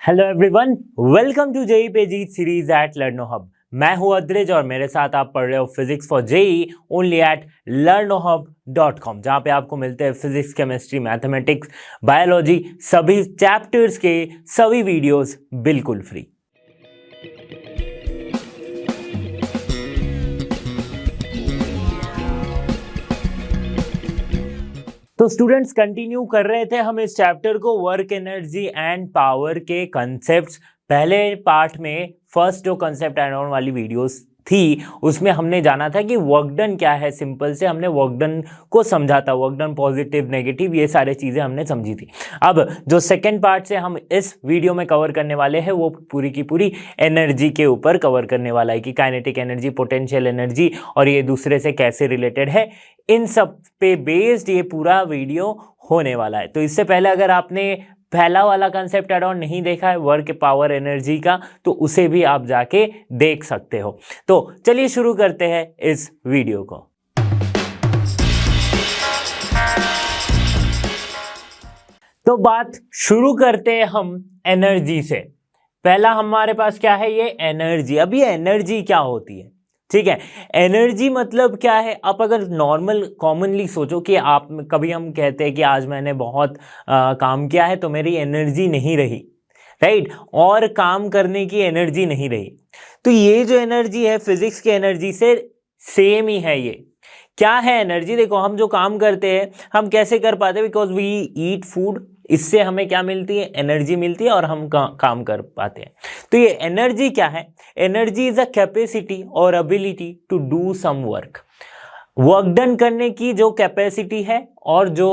Hello everyone, welcome to JEE पे जीत series at Learno Hub. मैं हूं अद्रिज और मेरे साथ आप पढ़ रहे हो physics for JEE only at learnohub.com, जहां पे आपको मिलते हैं फिजिक्स, केमिस्ट्री, मैथमेटिक्स, बायोलॉजी सभी चैप्टर्स के सभी वीडियोस बिल्कुल फ्री। तो स्टूडेंट्स, कंटिन्यू कर रहे थे हम इस चैप्टर को, वर्क, एनर्जी एंड पावर के कंसेप्ट्स। पहले पार्ट में फर्स्ट जो कंसेप्ट एड ऑन वाली वीडियोस थी उसमें हमने जाना था कि वर्क डन क्या है। सिंपल से हमने वर्क डन को समझा था, वर्क डन पॉजिटिव, नेगेटिव, ये सारे चीजें हमने समझी थी। अब जो सेकेंड पार्ट से हम इस वीडियो में कवर करने वाले हैं वो पूरी की पूरी एनर्जी के ऊपर कवर करने वाला है कि काइनेटिक एनर्जी, पोटेंशियल एनर्जी और ये दूसरे से कैसे रिलेटेड है। इन सब पे बेस्ड ये पूरा वीडियो होने वाला है। तो इससे पहले अगर आपने पहला वाला कंसेप्ट एड ऑन नहीं देखा है वर्क, पावर, एनर्जी का, तो उसे भी आप जाके देख सकते हो। तो चलिए शुरू करते हैं इस वीडियो को। तो बात शुरू करते हैं हम एनर्जी से। पहला हमारे पास क्या है, ये एनर्जी। अब ये एनर्जी क्या होती है, ठीक है। एनर्जी मतलब क्या है, आप अगर नॉर्मल कॉमनली सोचो कि आप कभी हम कहते हैं कि आज मैंने बहुत काम किया है तो मेरी एनर्जी नहीं रही, राइट, और काम करने की एनर्जी नहीं रही। तो ये जो एनर्जी है फिजिक्स की एनर्जी से सेम ही है। ये क्या है एनर्जी? देखो, हम जो काम करते हैं हम कैसे कर पाते हैं, बिकॉज वी ईट फूड, इससे हमें क्या मिलती है, एनर्जी मिलती है और हम काम कर पाते हैं। तो ये एनर्जी क्या है? एनर्जी इज अ कैपेसिटी और ability to do some work. Work done करने की जो कैपेसिटी है और जो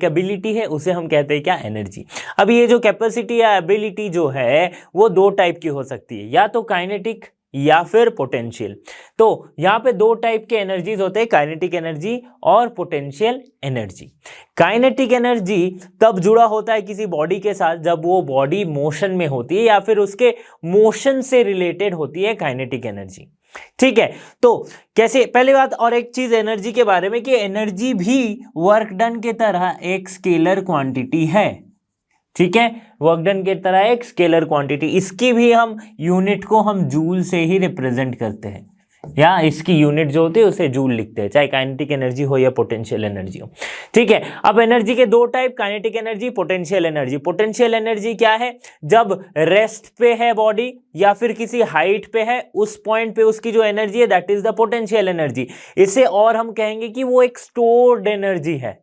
एबिलिटी है उसे हम कहते हैं क्या, एनर्जी। अब ये जो कैपेसिटी या एबिलिटी जो है वो दो टाइप की हो सकती है, या तो काइनेटिक या फिर पोटेंशियल। तो यहाँ पे दो टाइप के एनर्जीज होते हैं, काइनेटिक एनर्जी और पोटेंशियल एनर्जी। काइनेटिक एनर्जी तब जुड़ा होता है किसी बॉडी के साथ जब वो बॉडी मोशन में होती है या फिर उसके मोशन से रिलेटेड होती है काइनेटिक एनर्जी, ठीक है। तो कैसे, पहली बात और एक चीज एनर्जी के बारे में कि एनर्जी भी वर्क डन के तरह एक स्केलर क्वांटिटी है, ठीक है। वर्क डन की तरह एक स्केलर क्वांटिटी, इसकी भी हम यूनिट को हम जूल से ही रिप्रेजेंट करते हैं, या इसकी यूनिट जो होती है उसे जूल लिखते हैं, चाहे काइनेटिक एनर्जी हो या पोटेंशियल एनर्जी हो, ठीक है। अब एनर्जी के दो type, kinetic energy, potential energy. Potential energy क्या है? जब रेस्ट पे है बॉडी या फिर किसी हाइट पे है, उस पॉइंट पे उसकी जो एनर्जी है that is the potential energy. इसे और हम कहेंगे कि वो एक स्टोर्ड एनर्जी है,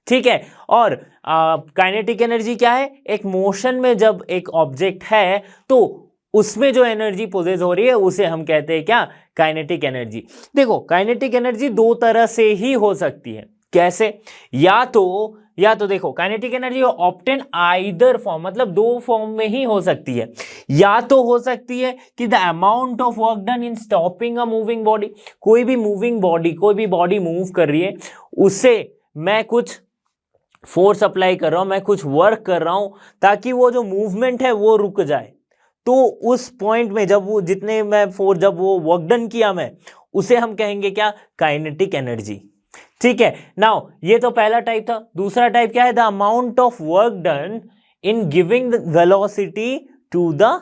ठीक है। और काइनेटिक एनर्जी क्या है? एक मोशन में जब एक ऑब्जेक्ट है तो उसमें जो एनर्जी पोजेस हो रही है उसे हम कहते हैं क्या, काइनेटिक एनर्जी। देखो, काइनेटिक एनर्जी दो तरह से ही हो सकती है। कैसे? या तो देखो, kinetic energy obtain either form, मतलब दो फॉर्म में ही हो सकती है। या तो हो सकती है कि the amount of work done in stopping a moving body, कोई भी मूविंग बॉडी, कोई भी बॉडी मूव कर रही है, उससे मैं कुछ फोर्स अप्लाई कर रहा हूं, मैं कुछ वर्क कर रहा हूं ताकि वो जो मूवमेंट है वो रुक जाए। तो उस पॉइंट में जब वो जितने मैं फोर्स, जब वो वर्क डन किया मैं, उसे हम कहेंगे क्या, काइनेटिक एनर्जी, ठीक है। नाउ ये तो पहला टाइप था। दूसरा टाइप क्या है? The amount of work done in giving the velocity to the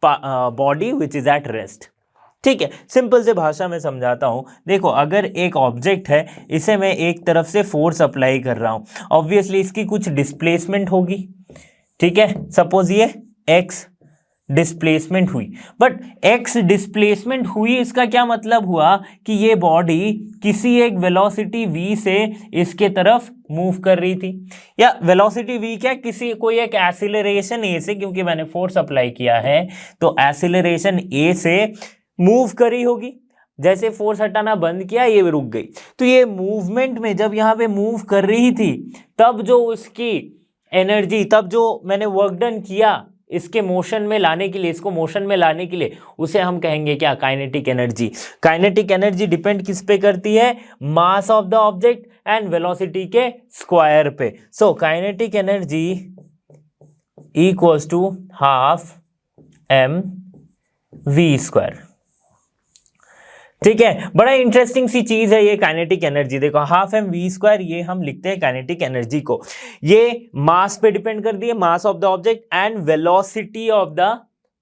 body which is at rest, ठीक है। सिंपल से भाषा में समझाता हूं। देखो, अगर एक ऑब्जेक्ट है, इसे मैं एक तरफ से फोर्स अप्लाई कर रहा हूं, ऑब्वियसली इसकी कुछ डिस्प्लेसमेंट होगी, ठीक है। सपोज ये एक्स डिस्प्लेसमेंट हुई, बट एक्स डिस्प्लेसमेंट हुई, इसका क्या मतलब हुआ कि ये बॉडी किसी एक वेलोसिटी v से इसके तरफ मूव कर रही थी, या वेलोसिटी v क्या, कोई एक एक्सीलरेशन a से, क्योंकि मैंने फोर्स अप्लाई किया है तो एक्सीलरेशन a से मूव करी होगी। जैसे फोर्स हटाना बंद किया, ये रुक गई। तो ये मूवमेंट में जब यहाँ पे मूव कर रही थी तब जो उसकी एनर्जी, तब जो मैंने वर्क डन किया इसके मोशन में लाने के लिए, इसको मोशन में लाने के लिए, उसे हम कहेंगे क्या, kinetic energy. Kinetic energy depend किस पे करती है? Mass of the object and velocity के स्क्वायर पे। So kinetic energy equals to half m v square. ठीक है, बड़ा इंटरेस्टिंग सी चीज है ये काइनेटिक एनर्जी। देखो हाफ एम वी स्क्वायर, ये हम लिखते हैं काइनेटिक एनर्जी को। ये मास पे डिपेंड कर दिए, मास of the object and velocity of the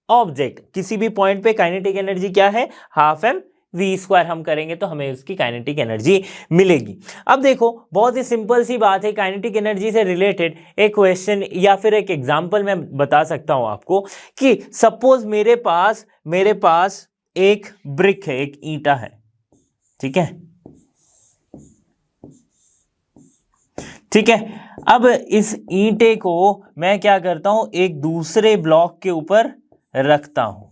object. किसी भी पॉइंट पे काइनेटिक एनर्जी क्या है, हाफ एम वी स्क्वायर हम करेंगे तो हमें उसकी काइनेटिक एनर्जी मिलेगी। अब देखो बहुत ही सिंपल सी बात है, काइनेटिक एनर्जी से रिलेटेड एक क्वेश्चन या फिर एक एग्जांपल मैं बता सकता हूं आपको कि सपोज मेरे पास एक ब्रिक है, एक ईंटा है, ठीक है, ठीक है। अब इस ईंटे को मैं क्या करता हूं, एक दूसरे ब्लॉक के ऊपर रखता हूं,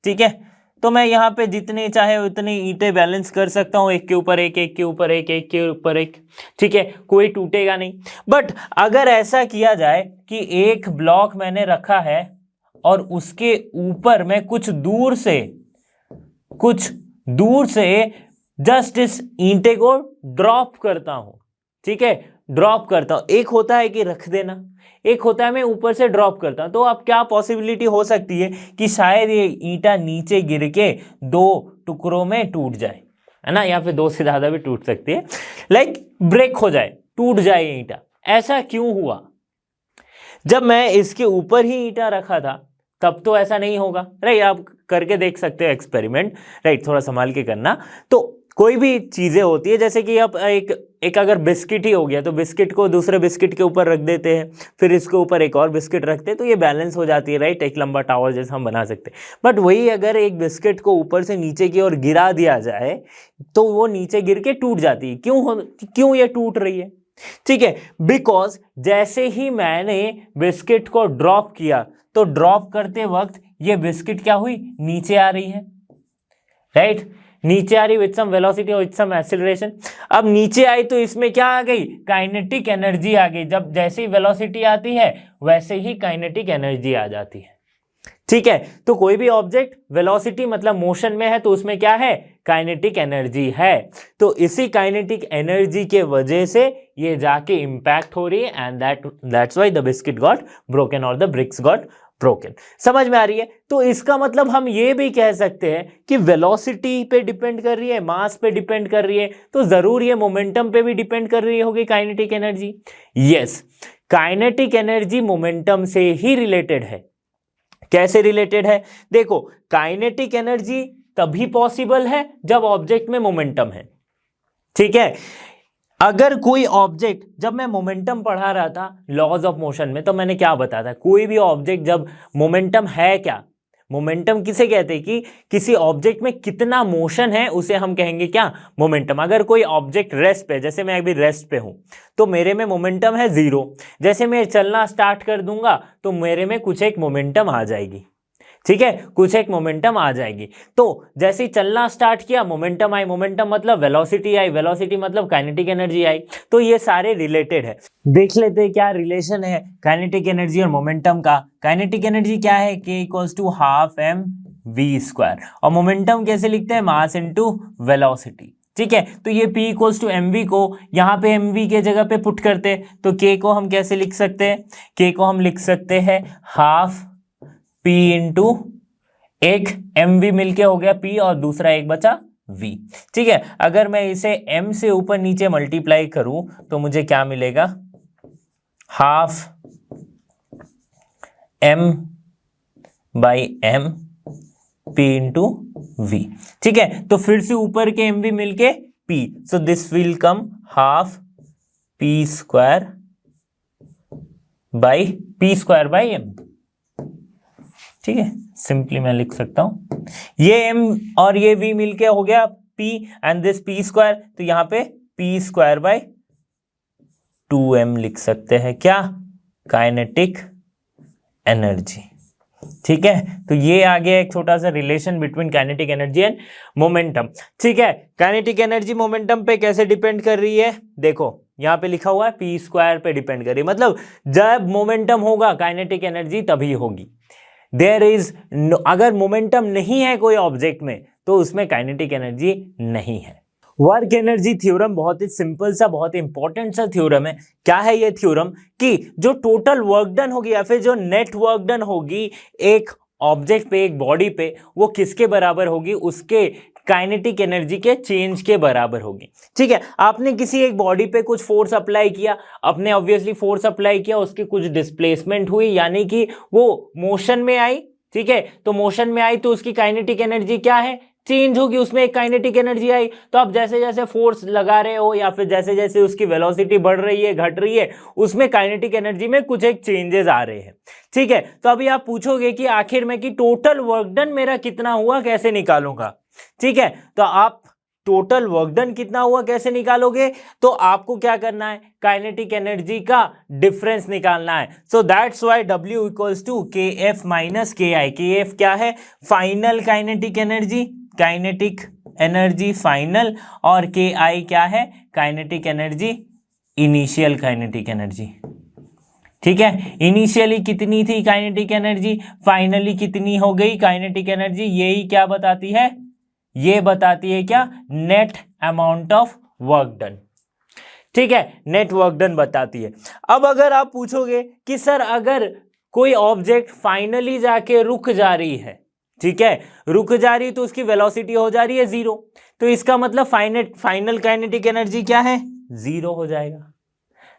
ठीक है। तो मैं यहां पे जितने चाहे उतने ईंटे बैलेंस कर सकता हूं, एक के ऊपर एक, एक के ऊपर एक, एक के ऊपर एक, ठीक है, कोई टूटेगा नहीं। बट अगर ऐसा किया जाए कि एक ब्लॉक मैंने रखा है और उसके ऊपर मैं कुछ दूर से जस्ट इस ईंटे को ड्रॉप करता हूं, ठीक है, ड्रॉप करता हूं। एक होता है कि रख देना, एक होता है मैं ऊपर से ड्रॉप करता हूं। तो अब क्या पॉसिबिलिटी हो सकती है कि शायद ये ईंटा नीचे गिर के दो टुकड़ों में टूट जाए, है ना, या फिर दो से ज्यादा भी टूट सकती है, लाइक ब्रेक हो जाए, टूट जाए ईंटा। ऐसा क्यों हुआ? जब मैं इसके ऊपर ही ईंटा रखा था तब तो ऐसा नहीं होगा, राइट। आप करके देख सकते हो एक्सपेरिमेंट, राइट, थोड़ा संभाल के करना। तो कोई भी चीजें होती है, जैसे कि आप एक अगर बिस्किट ही हो गया तो बिस्किट को दूसरे बिस्किट के ऊपर रख देते हैं, फिर इसके ऊपर एक और बिस्किट रखते हैं, तो ये बैलेंस हो जाती है, राइट, एक लंबा टावर जैसा हम बना सकते हैं। बट वही अगर एक बिस्किट को ऊपर से नीचे की ओर गिरा दिया जाए तो वो नीचे गिर के टूट जाती है। क्यों ये टूट रही है? ठीक है, बिकॉज जैसे ही मैंने बिस्किट को ड्रॉप किया तो ड्रॉप करते वक्त ये बिस्किट क्या हुई, नीचे आ रही है, राइट, नीचे आ रही विद सम वेलोसिटी और विद सम एक्सीलरेशन। अब नीचे आई तो इसमें क्या आ गई, काइनेटिक एनर्जी आ गई। जब जैसे ही वेलोसिटी आती है वैसे ही काइनेटिक एनर्जी आ जाती है, ठीक है। तो कोई भी ऑब्जेक्ट वेलोसिटी मतलब मोशन में है तो उसमें क्या है, काइनेटिक एनर्जी है। तो इसी काइनेटिक एनर्जी के वजह से ये जाके इंपैक्ट हो रही है and that's why the biscuit got broken और द ब्रिक्स गॉट ब्रोकन। समझ में आ रही है? तो इसका मतलब हम ये भी कह सकते हैं कि वेलोसिटी पे डिपेंड कर रही है, मास पे डिपेंड कर रही है, तो जरूर ये मोमेंटम पे भी डिपेंड कर रही होगी kinetic energy. Yes, kinetic energy momentum से ही रिलेटेड है। कैसे रिलेटेड है? देखो, काइनेटिक एनर्जी तभी पॉसिबल है जब ऑब्जेक्ट में मोमेंटम है, ठीक है। अगर कोई ऑब्जेक्ट, जब मैं मोमेंटम पढ़ा रहा था लॉज ऑफ मोशन में, तो मैंने क्या बताया था, कोई भी ऑब्जेक्ट जब मोमेंटम है, क्या मोमेंटम किसे कहते हैं कि किसी ऑब्जेक्ट में कितना मोशन है उसे हम कहेंगे क्या, मोमेंटम। अगर कोई ऑब्जेक्ट रेस्ट पे, जैसे मैं अभी रेस्ट पे हूं तो मेरे में मोमेंटम है 0। जैसे मैं चलना स्टार्ट कर दूंगा तो मेरे में कुछ एक मोमेंटम आ जाएगी, ठीक है, कुछ एक मोमेंटम आ जाएगी। तो जैसे ही चलना स्टार्ट किया मोमेंटम आई, मोमेंटम मतलब वेलोसिटी आई, वेलोसिटी मतलब काइनेटिक एनर्जी आई। तो ये सारे रिलेटेड है। देख लेते हैं क्या रिलेशन है काइनेटिक एनर्जी और मोमेंटम का। काइनेटिक एनर्जी क्या है, k equals to half M V square, और मोमेंटम कैसे लिखते हैं, मास इनटू वेलोसिटी, ठीक है। तो ये p equals to M V को यहाँ पे एम वी के जगह पे पुट करते, तो k को हम कैसे लिख सकते हैं, k को हम लिख सकते हैं हाफ p इंटू एक एम वी मिलके हो गया p और दूसरा एक बचा v, ठीक है। अगर मैं इसे m से ऊपर नीचे मल्टीप्लाई करूं तो मुझे क्या मिलेगा, half m by m p into v, ठीक है। तो फिर से ऊपर के m v मिलके p, so this will come half p square by m, ठीक है। सिंपली मैं लिख सकता हूं ये m और ये v मिलके हो गया p and this p square, तो यहां पे p स्क्वायर बाय 2m लिख सकते हैं, क्या, काइनेटिक एनर्जी, ठीक है। तो ये आ गया एक छोटा सा relation between kinetic energy and momentum, ठीक है। काइनेटिक एनर्जी मोमेंटम पे कैसे डिपेंड कर रही है, देखो यहां पे लिखा हुआ है p स्क्वायर पे डिपेंड कर रही है, मतलब जब मोमेंटम होगा काइनेटिक एनर्जी तभी होगी। देयर इज अगर मोमेंटम नहीं है कोई ऑब्जेक्ट में तो उसमें काइनेटिक एनर्जी नहीं है। वर्क एनर्जी थ्योरम बहुत ही सिंपल सा, बहुत ही इंपॉर्टेंट सा थ्योरम है। क्या है ये थ्योरम कि जो टोटल वर्क डन होगी या फिर जो नेट वर्क डन होगी एक ऑब्जेक्ट पे, एक बॉडी पे, वो किसके बराबर होगी, उसके काइनेटिक एनर्जी के चेंज के बराबर होगी। ठीक है, आपने किसी एक बॉडी पे कुछ फोर्स अप्लाई किया, आपने ऑब्वियसली फोर्स अप्लाई किया, उसकी कुछ डिस्प्लेसमेंट हुई, यानी कि वो मोशन में आई। ठीक है, तो मोशन में आई तो उसकी काइनेटिक एनर्जी क्या है, चेंज होगी, उसमें एक काइनेटिक एनर्जी आई। तो आप जैसे जैसे फोर्स लगा रहे हो या फिर जैसे जैसे उसकी वेलोसिटी बढ़ रही है, घट रही है, उसमें काइनेटिक एनर्जी में कुछ एक चेंजेस आ रहे हैं। ठीक है, तो अभी आप पूछोगे कि आखिर में कि टोटल वर्क डन मेरा कितना हुआ, कैसे निकालूंगा। ठीक है, तो आप टोटल वर्क डन कितना हुआ कैसे निकालोगे, तो आपको क्या करना है, काइनेटिक एनर्जी का डिफरेंस निकालना है। So that's why W equals to KF minus KI। KF क्या है, final kinetic energy, kinetic energy final, और KI क्या है, kinetic energy, initial kinetic energy. ठीक है, इनिशियली कितनी थी काइनेटिक एनर्जी, फाइनली कितनी हो गई काइनेटिक एनर्जी, यही क्या बताती है, ये बताती है क्या, net amount of work done. ठीक है, नेट वर्क डन बताती है। अब अगर आप पूछोगे कि सर अगर कोई ऑब्जेक्ट फाइनली जाके रुक जा रही है, ठीक है, रुक जा रही है तो उसकी वेलोसिटी हो जा रही है 0, तो इसका मतलब फाइनल काइनेटिक एनर्जी क्या है, 0 हो जाएगा,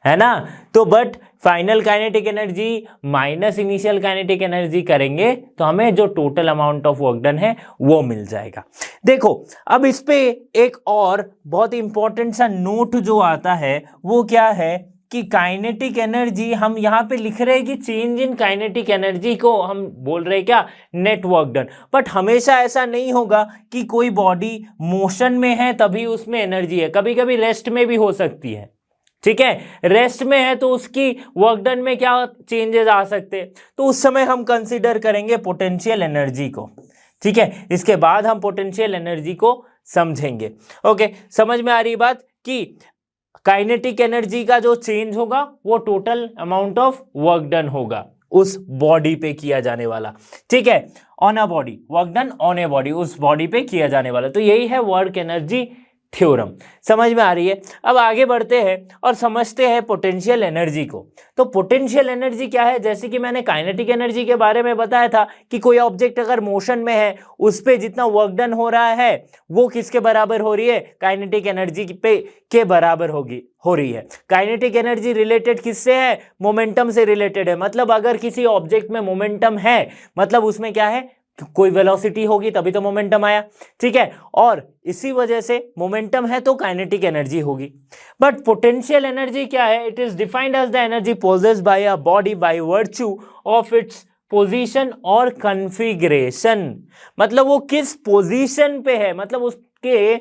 है ना। तो but final kinetic energy minus initial kinetic energy करेंगे तो हमें जो total amount of work done है वो मिल जाएगा। देखो अब इस पे एक और बहुत इंपॉर्टेंट सा नोट जो आता है वो क्या है कि काइनेटिक एनर्जी, हम यहाँ पे लिख रहे हैं कि चेंज इन काइनेटिक एनर्जी को हम बोल रहे हैं क्या, नेट वर्क डन। बट हमेशा ऐसा नहीं होगा कि कोई बॉडी मोशन में है तभी उसमें एनर्जी है, कभी कभी रेस्ट में भी हो सकती है। ठीक है, रेस्ट में है तो उसकी वर्क डन में क्या चेंजेस आ सकते हैं, तो उस समय हम कंसीडर करेंगे पोटेंशियल एनर्जी को। ठीक है, इसके बाद हम पोटेंशियल एनर्जी को समझेंगे। ओके, समझ में आ रही बात कि काइनेटिक एनर्जी का जो चेंज होगा वो total amount of work done होगा उस बॉडी पे किया जाने वाला। ठीक है, on a body, work done on a body, उस बॉडी पे किया जाने वाला। तो यही है वर्क एनर्जी थ्योरम। समझ में आ रही है। अब आगे बढ़ते हैं और समझते हैं पोटेंशियल एनर्जी को। तो पोटेंशियल एनर्जी क्या है, जैसे कि मैंने काइनेटिक एनर्जी के बारे में बताया था कि कोई ऑब्जेक्ट अगर मोशन में है उस पे जितना वर्क डन हो रहा है वो किसके बराबर हो रही है, काइनेटिक एनर्जी पे के बराबर हो रही है। काइनेटिक एनर्जी रिलेटेड किससे है, मोमेंटम से रिलेटेड है। मतलब अगर किसी ऑब्जेक्ट में मोमेंटम है मतलब उसमें क्या है, कोई वेलोसिटी होगी तभी तो मोमेंटम आया। ठीक है, और इसी वजह से मोमेंटम है तो काइनेटिक एनर्जी होगी। बट पोटेंशियल एनर्जी क्या है, it is defined as the energy possessed by a body by virtue of its position और कॉन्फ़िगरेशन। मतलब वो किस पोजीशन पे है, मतलब उसके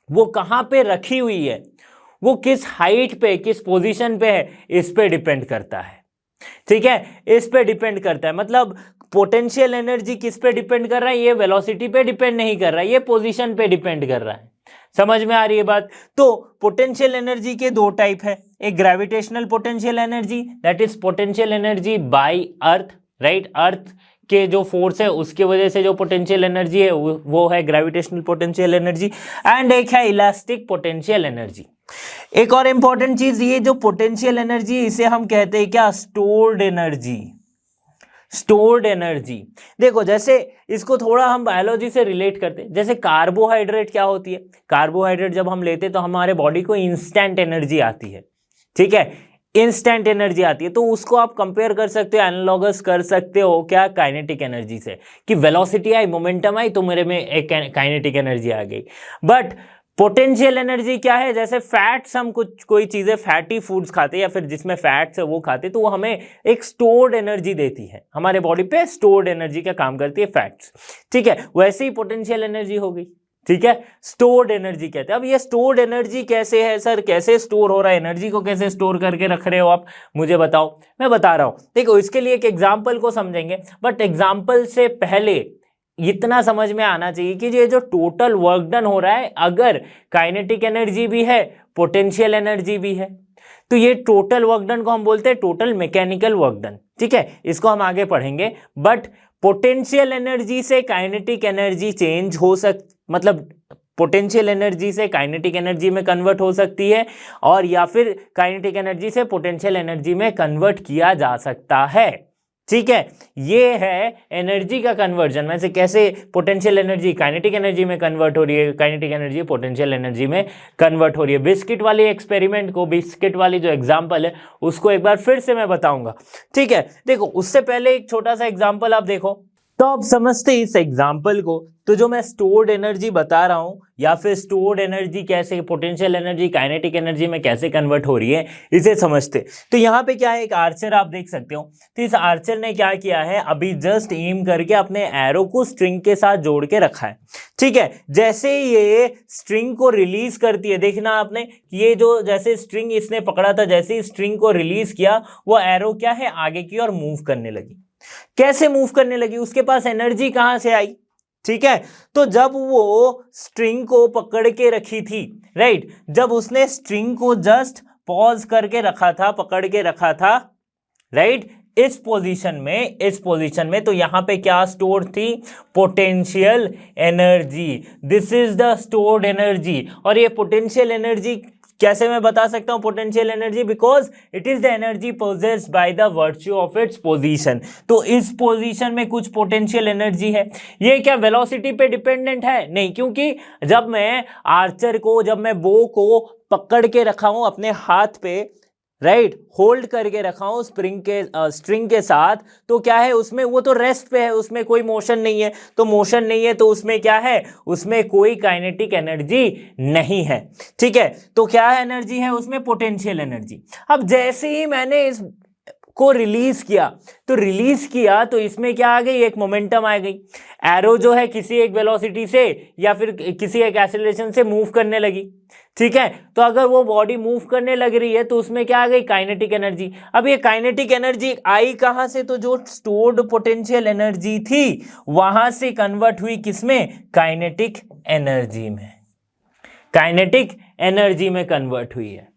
वो कहां पे रखी हुई है, वो किस हाइट पे, किस पोजीशन पे है, इस पे डिपेंड करता है। ठीक है, इस पे डिपेंड करता है। मतलब पोटेंशियल एनर्जी किस पे डिपेंड कर रहा है, ये वेलोसिटी पे डिपेंड नहीं कर रहा है, ये पोजीशन पे डिपेंड कर रहा है। समझ में आ रही है बात। तो पोटेंशियल एनर्जी के दो टाइप है, एक gravitational potential energy, that is potential energy by Earth, right, Earth के जो फोर्स है उसके वजह से जो पोटेंशियल एनर्जी है वो है ग्रेविटेशनल पोटेंशियल एनर्जी। एंड एक है इलास्टिक पोटेंशियल एनर्जी। एक और इंपॉर्टेंट चीज, ये जो पोटेंशियल एनर्जी इसे हम कहते हैं क्या, स्टोर्ड एनर्जी। स्टोर्ड एनर्जी, देखो जैसे इसको थोड़ा हम बायोलॉजी से रिलेट करते हैं। जैसे कार्बोहाइड्रेट क्या होती है, कार्बोहाइड्रेट जब हम लेते हैं तो हमारे बॉडी को इंस्टेंट एनर्जी आती है। ठीक है, इंस्टेंट एनर्जी आती है, तो उसको आप कंपेयर कर सकते हो, एनालॉगस कर सकते हो क्या, काइनेटिक एनर्जी से, कि वेलोसिटी आई, मोमेंटम आई तो मेरे में एक काइनेटिक एनर्जी आ गई। बट पोटेंशियल एनर्जी क्या है, जैसे फैट्स, हम कोई चीजें फैटी फूड्स खाते हैं या फिर जिसमें फैट्स है वो खाते, तो वो हमें एक स्टोर्ड एनर्जी देती है, हमारे बॉडी पे स्टोर्ड एनर्जी का काम करती है फैट्स। ठीक है, वैसे ही पोटेंशियल एनर्जी हो गई। ठीक है, स्टोर्ड एनर्जी कहते हैं। अब ये स्टोर्ड एनर्जी कैसे है सर, कैसे स्टोर हो रहा है, एनर्जी को कैसे स्टोर करके रख रहे हो आप, मुझे बताओ। मैं बता रहा हूं, देखो इसके लिए एक एग्जाम्पल को समझेंगे, बट एग्जाम्पल से पहले इतना समझ में आना चाहिए कि ये जो टोटल वर्क डन हो रहा है, अगर काइनेटिक एनर्जी भी है, पोटेंशियल एनर्जी भी है, तो ये टोटल वर्क डन को हम बोलते हैं टोटल मैकेनिकल वर्क डन। ठीक है, इसको हम आगे पढ़ेंगे। बट पोटेंशियल एनर्जी से काइनेटिक एनर्जी चेंज हो मतलब पोटेंशियल एनर्जी से काइनेटिक एनर्जी में कन्वर्ट हो सकती है, और या फिर काइनेटिक एनर्जी से पोटेंशियल एनर्जी में कन्वर्ट किया जा सकता है। ठीक है, ये है एनर्जी का कन्वर्जन में से कैसे पोटेंशियल एनर्जी काइनेटिक एनर्जी में कन्वर्ट हो रही है, काइनेटिक एनर्जी पोटेंशियल एनर्जी में कन्वर्ट हो रही है। बिस्किट वाले एक्सपेरिमेंट को, बिस्किट वाली जो एग्जांपल है उसको एक बार फिर से मैं बताऊंगा। ठीक है, देखो उससे पहले एक छोटा सा एग्जांपल आप देखो तो आप समझते इस एग्जांपल को। तो जो मैं स्टोर्ड एनर्जी बता रहा हूं या फिर स्टोर्ड एनर्जी कैसे पोटेंशियल एनर्जी काइनेटिक एनर्जी में कैसे कन्वर्ट हो रही है इसे समझते। तो यहाँ पे क्या है, एक आर्चर आप देख सकते हो। तो इस आर्चर ने क्या किया है, अभी जस्ट एम करके अपने एरो को स्ट्रिंग के साथ जोड़ के रखा है। ठीक है, जैसे ये स्ट्रिंग को रिलीज करती है, देखना आपने ये जो जैसे स्ट्रिंग इसने पकड़ा था, जैसे ही स्ट्रिंग को रिलीज किया वो एरो क्या है आगे की ओर मूव करने लगी। कैसे मूव करने लगी, उसके पास एनर्जी कहां से आई। ठीक है, तो जब वो स्ट्रिंग को पकड़ के रखी थी, राइट, जब उसने स्ट्रिंग को जस्ट पॉज करके रखा था, पकड़ के रखा था, राइट, इस पोजीशन में तो यहां पे क्या स्टोर थी, potential energy. This is the stored energy. और ये पोटेंशियल एनर्जी कैसे मैं बता सकता हूं potential energy, because it is the energy possessed by the virtue of its position. तो इस पोजीशन में कुछ पोटेंशियल एनर्जी है। ये क्या वेलोसिटी पे डिपेंडेंट है? नहीं, क्योंकि जब मैं आर्चर को, जब मैं बो को पकड़ के रखा हूं अपने हाथ पे, राइट, होल्ड करके रखा हूं स्ट्रिंग के साथ, तो क्या है उसमें, वो तो रेस्ट पे है, उसमें कोई मोशन नहीं है। तो मोशन नहीं है तो उसमें क्या है, उसमें कोई काइनेटिक एनर्जी नहीं है। ठीक है, तो क्या एनर्जी है उसमें, पोटेंशियल एनर्जी। अब जैसे ही मैंने इस को रिलीज किया तो इसमें क्या आ गई, एक मोमेंटम आ गई। एरो जो है किसी एक वेलोसिटी से या फिर किसी एक एक्सेलरेशन से मूव करने लगी। ठीक है, तो अगर वो बॉडी मूव करने लग रही है तो उसमें क्या आ गई, काइनेटिक एनर्जी। अब ये काइनेटिक एनर्जी आई कहां से, तो जो स्टोर्ड पोटेंशियल एनर्जी थी वहां से कन्वर्ट हुई किसमें, काइनेटिक एनर्जी में। काइनेटिक एनर्जी में कन्वर्ट हुई है।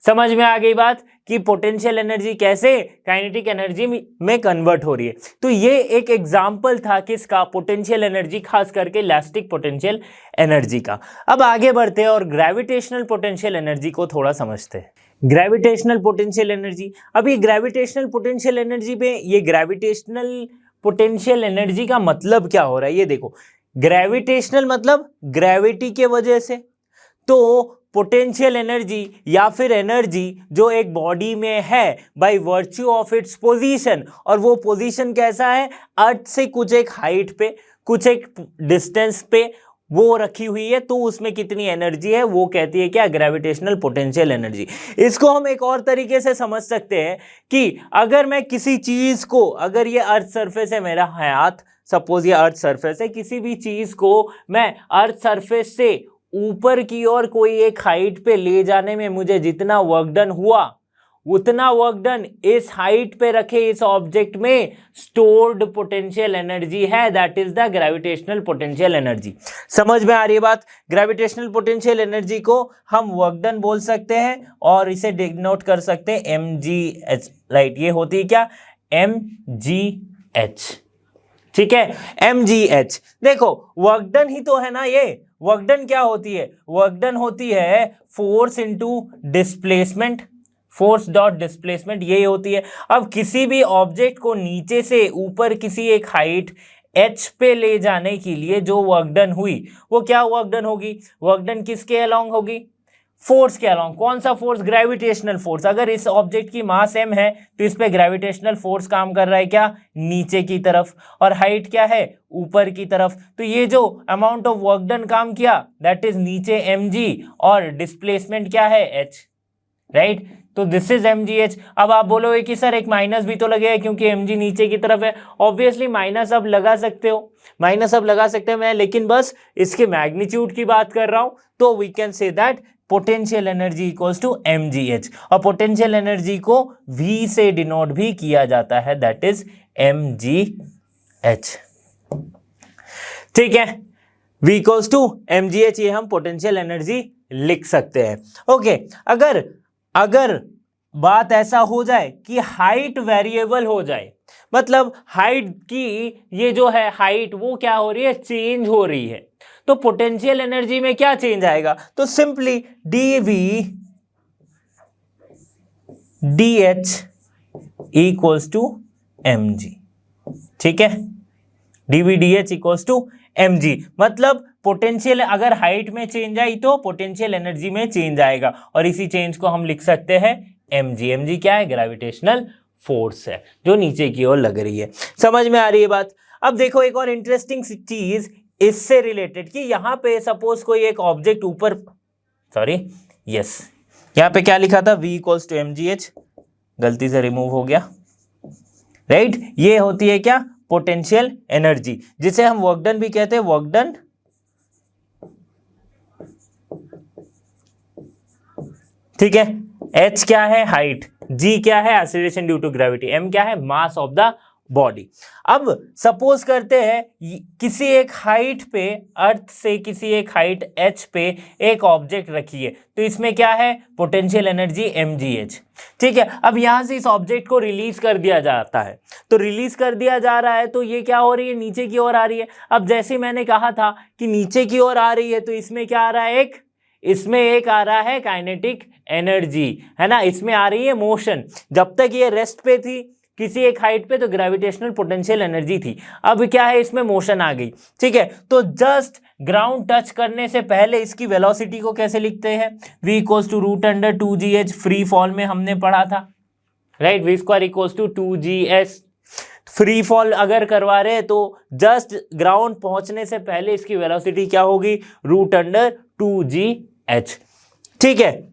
समझ में आ गई बात कि पोटेंशियल एनर्जी कैसे काइनेटिक एनर्जी में कन्वर्ट हो रही है। तो ये एक एग्जांपल था किसका, पोटेंशियल एनर्जी, खास करके इलास्टिक पोटेंशियल एनर्जी का। अब आगे बढ़ते हैं और ग्रेविटेशनल पोटेंशियल एनर्जी को थोड़ा समझते हैं। ग्रेविटेशनल पोटेंशियल एनर्जी, अब ये ग्रेविटेशनल पोटेंशियल एनर्जी पे, ये ग्रेविटेशनल पोटेंशियल एनर्जी का मतलब क्या हो रहा है, ये देखो। ग्रेविटेशनल मतलब ग्रेविटी के वजह से, तो पोटेंशियल एनर्जी या फिर एनर्जी जो एक बॉडी में है bye virtue of its position, और वो पोजीशन कैसा है, अर्थ से कुछ एक हाइट पे, कुछ एक डिस्टेंस पे वो रखी हुई है, तो उसमें कितनी एनर्जी है वो कहती है क्या, ग्रेविटेशनल पोटेंशियल एनर्जी। इसको हम एक और तरीके से समझ सकते हैं कि अगर मैं किसी चीज को, अगर ये अर्थ सरफेस है मेरा हाथ, सपोज ये अर्थ सरफेस है, किसी भी चीज को मैं अर्थ सरफेस से ऊपर की ओर कोई एक हाइट पे ले जाने में मुझे जितना वर्क डन हुआ, उतना वर्क डन इस हाइट पे रखे इस ऑब्जेक्ट में स्टोर्ड पोटेंशियल एनर्जी है, that is the gravitational potential energy. समझ में आ रही है बात। ग्रेविटेशनल पोटेंशियल एनर्जी को हम वर्क डन बोल सकते हैं और इसे डिनोट कर सकते हैं mgh, राइट। ये होती है क्या, mgh। ठीक है, mgh। देखो वर्क डन ही तो है ना ये। वर्क डन क्या होती है, वर्क डन होती है force into displacement, force dot displacement, ये होती है। अब किसी भी ऑब्जेक्ट को नीचे से ऊपर किसी एक हाइट h पे ले जाने के लिए जो वर्क डन हुई, वो क्या वर्क डन होगी, वर्क डन किसके अलोंग होगी, फोर्स के अलोंग। कौन सा फोर्स, ग्रेविटेशनल फोर्स। अगर इस ऑब्जेक्ट की मास m है तो इस पे ग्रेविटेशनल फोर्स काम कर रहा है क्या, नीचे की तरफ, और हाइट क्या है, ऊपर की तरफ। तो ये जो अमाउंट ऑफ वर्क डन काम किया दैट इज नीचे mg, और डिस्प्लेसमेंट क्या है, h, राइट। तो दिस इज mgh। अब आप बोलोगे कि सर एक माइनस भी तो लगेगा क्योंकि mg नीचे की तरफ है। ऑब्वियसली माइनस अब लगा सकते हो, माइनस अब लगा सकते हैं मैं, लेकिन बस इसके मैग्नीट्यूड की बात कर रहा हूं। तो we can say that potential energy equals to mgh, और पोटेंशियल एनर्जी को v से डिनोट भी किया जाता है, दैट इज mgh। ठीक है, v इक्वल्स टू mgh, ये हम पोटेंशियल एनर्जी लिख सकते हैं। ओके, अगर बात ऐसा हो जाए कि हाइट वेरिएबल हो जाए, मतलब हाइट की ये जो है हाइट वो क्या हो रही है, चेंज हो रही है, तो पोटेंशियल एनर्जी में क्या चेंज आएगा, तो simply dv dh equals to mg। ठीक है, dVdH इक्वल्स टू mg, मतलब पोटेंशियल अगर हाइट में चेंज आई तो पोटेंशियल एनर्जी में चेंज आएगा, और इसी चेंज को हम लिख सकते हैं mg। mg क्या है? ग्रेविटेशनल फोर्स है जो नीचे की ओर लग रही है। समझ में आ रही है बात? अब देखो एक और इंटरेस्टिंग चीज इससे रिलेटेड कि यहाँ पे सपोज कोई एक ऑब्जेक्ट ऊपर, यहाँ पे क्या लिखा था? v इक्वल्स टू mgh, गलती से रिमूव हो गया, राइट? ये होती है क्या? पोटेंशियल एनर्जी, जिसे हम वर्क डन भी कहते हैं, वर्क डन। ठीक है, h क्या है? हाइट, g क्या है? Acceleration due to gravity, m क्या है? Mass of the body. अब सपोज करते हैं किसी एक हाइट पे, अर्थ से किसी एक हाइट h पे एक ऑब्जेक्ट रखी है, तो इसमें क्या है? Potential energy mgh। ठीक है, अब यहां से इस ऑब्जेक्ट को रिलीज कर दिया जाता है, तो रिलीज कर दिया जा रहा है तो ये क्या हो रही है? नीचे की ओर आ रही है। अब जैसे मैंने कहा था कि नीचे की ओर आ रही है, तो इसमें क्या आ रहा है? इसमें एक आ रहा है काइनेटिक एनर्जी, है ना, इसमें आ रही है मोशन। जब तक ये रेस्ट पे थी किसी एक हाइट पे तो ग्रेविटेशनल पोटेंशियल एनर्जी थी, अब क्या है? इसमें मोशन आ गई। ठीक है, तो जस्ट ग्राउंड टच करने से पहले इसकी वेलोसिटी को कैसे लिखते हैं? v equals to root under 2gh, free fall में हमने पढ़ा था, right? v square equals to 2gs। Free fall अगर करवा रहे हैं तो जस्ट ग्राउंड पहुंचने से पहले इसकी वेलोसिटी क्या होगी? Root under 2gh। ठीक है,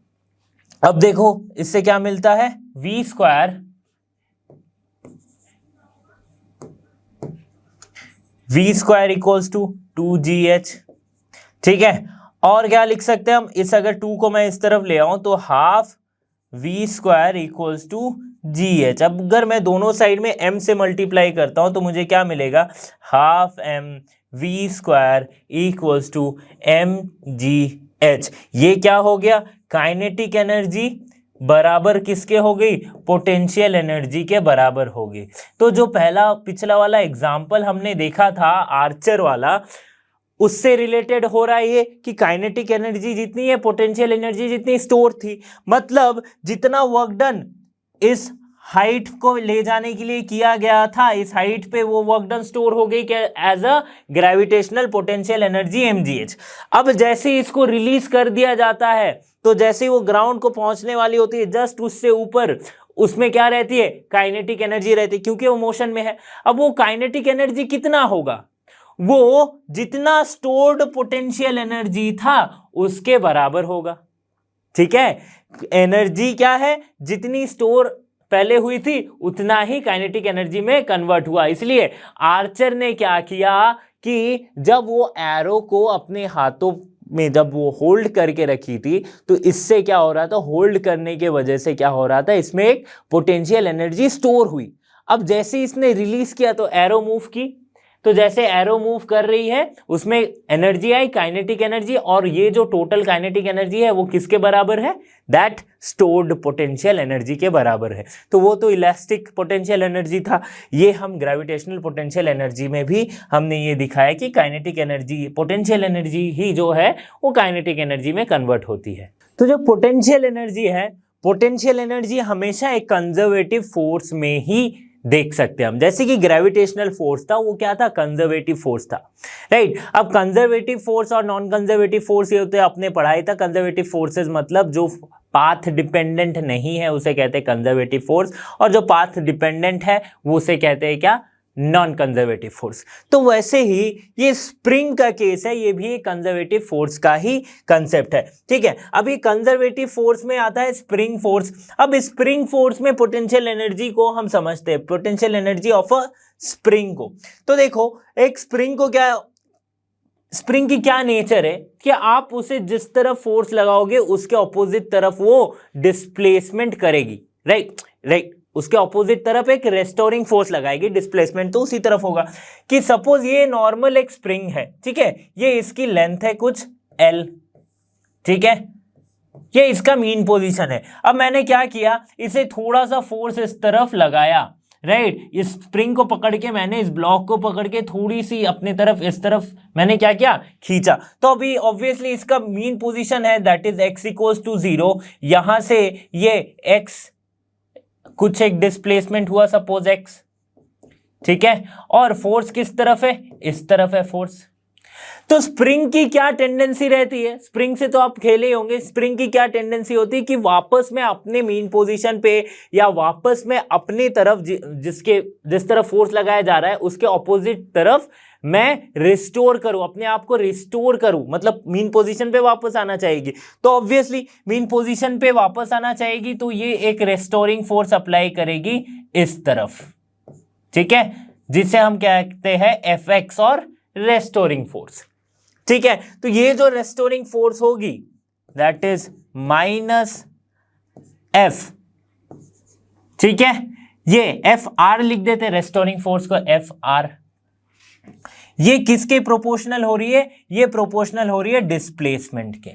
अब देखो इससे क्या मिलता है? v square equals to 2gh। ठीक है, और क्या लिख सकते हैं हम? इस अगर 2 को मैं इस तरफ ले आऊं तो half v square equals to gh। अब अगर मैं दोनों साइड में m से मल्टीप्लाई करता हूं तो मुझे क्या मिलेगा? Half m v square equals to mgh। ये क्या हो गया? काइनेटिक एनर्जी बराबर किसके हो गई? पोटेंशियल एनर्जी के बराबर हो गई। तो जो पिछला वाला एग्जाम्पल हमने देखा था आर्चर वाला, उससे रिलेटेड हो रहा है ये कि काइनेटिक एनर्जी जितनी है, पोटेंशियल एनर्जी जितनी स्टोर थी, मतलब जितना वर्क डन इस हाइट को ले जाने के लिए किया गया था, इस हाइट पे वो वर्क डन स्टोर हो गई as a gravitational potential energy mgh। अब जैसे इसको रिलीज कर दिया जाता है तो जैसे ही वो ग्राउंड को पहुंचने वाली होती है, जस्ट उससे ऊपर उसमें क्या रहती है? काइनेटिक एनर्जी रहती है, क्योंकि वो मोशन में है। अब वो काइनेटिक एनर्जी कितना होगा? वो जितना स्टोर्ड पोटेंशियल एनर्जी था उसके बराबर होगा। ठीक है, एनर्जी क्या है? जितनी स्टोर पहले हुई थी उतना ही काइनेटिक एनर्जी में कन्वर्ट हुआ। इसलिए आर्चर ने क्या किया कि जब वो एरो को अपने हाथों में जब वो होल्ड करके रखी थी, तो इससे क्या हो रहा था? होल्ड करने के वजह से क्या हो रहा था? इसमें एक पोटेंशियल एनर्जी स्टोर हुई। अब जैसे इसने रिलीज किया तो एरो मूव की, तो जैसे एरो मूव कर रही है उसमें एनर्जी आई, काइनेटिक एनर्जी, और ये जो टोटल काइनेटिक एनर्जी है वो किसके बराबर है? दैट स्टोर्ड पोटेंशियल एनर्जी के बराबर है। तो वो तो इलास्टिक पोटेंशियल एनर्जी था, ये हम ग्रेविटेशनल पोटेंशियल एनर्जी में भी हमने ये दिखाया कि काइनेटिक एनर्जी, पोटेंशियल एनर्जी ही जो है वो काइनेटिक एनर्जी में कन्वर्ट होती है। तो जो पोटेंशियल एनर्जी है, पोटेंशियल एनर्जी हमेशा एक कंजर्वेटिव फोर्स में ही देख सकते हैं हम। जैसे कि ग्रेविटेशनल फोर्स था, वो क्या था? कंजर्वेटिव फोर्स था, राइट? अब कंजर्वेटिव फोर्स और नॉन कंजर्वेटिव फोर्स ये होते हैं, अपने पढ़ाई था। कंजर्वेटिव फोर्सेस मतलब जो पाथ डिपेंडेंट नहीं है उसे कहते हैं कंजर्वेटिव फोर्स, और जो पाथ डिपेंडेंट है वो उसे कहते हैं क्या? Non conservative force. तो वैसे ही ये स्प्रिंग का केस है, ये भी एक कंजर्वेटिव फोर्स का ही कंसेप्ट है। ठीक है, अभी कंजर्वेटिव फोर्स में आता है स्प्रिंग फोर्स। अब स्प्रिंग फोर्स में पोटेंशियल एनर्जी को हम समझते हैं, potential energy of a spring को। तो देखो एक स्प्रिंग को क्या, स्प्रिंग की क्या नेचर है कि आप उसे जिस तरफ फोर्स लगाओगे उसके ऑपोजिट तरफ वो डिस्प्लेसमेंट करेगी, राइट? उसके ऑपोजिट तरफ एक रेस्टोरिंग फोर्स लगाएगी, डिस्प्लेसमेंट तो उसी तरफ होगा। कि सपोज ये नॉर्मल एक स्प्रिंग है, ठीक है, ये इसकी लेंथ है कुछ L, ठीक है, ये इसका मीन पोजीशन है। अब मैंने क्या किया, इसे थोड़ा सा फोर्स इस तरफ लगाया, राइट? इस स्प्रिंग को पकड़ के मैंने इस ब्लॉक को पकड़ के थोड़ी सी अपने तरफ इस तरफ मैंने क्या किया? खींचा। तो अभी ऑब्वियसली इसका मीन पोजीशन है that is x equals to 0। यहां से ये x कुछ एक डिस्प्लेसमेंट हुआ सपोज x, ठीक है, और फोर्स किस तरफ है, इस तरफ है फोर्स। तो स्प्रिंग की क्या टेंडेंसी रहती है, स्प्रिंग से तो आप खेले ही होंगे, स्प्रिंग की क्या टेंडेंसी होती है कि वापस में अपने मेन पोजीशन पे या वापस में अपने तरफ जिस तरफ फोर्स लगाया जा रहा है उसके ऑपोजिट तरफ मैं रिस्टोर करूं, अपने आप को रिस्टोर करूं, मतलब मीन पोजीशन पे वापस आना चाहेगी। तो ऑब्वियसली मीन पोजीशन पे वापस आना चाहेगी तो ये एक रेस्टोरिंग फोर्स अप्लाई करेगी इस तरफ, ठीक है, जिसे हम कहते हैं Fx और रेस्टोरिंग फोर्स। ठीक है, तो ये जो रेस्टोरिंग फोर्स होगी दैट इज माइनस F, ठीक है, ये Fr लिख देते, रेस्टोरिंग फोर्स को Fr। ये किसके प्रोपोर्शनल हो रही है, ये प्रोपोर्शनल हो रही है डिस्प्लेसमेंट के,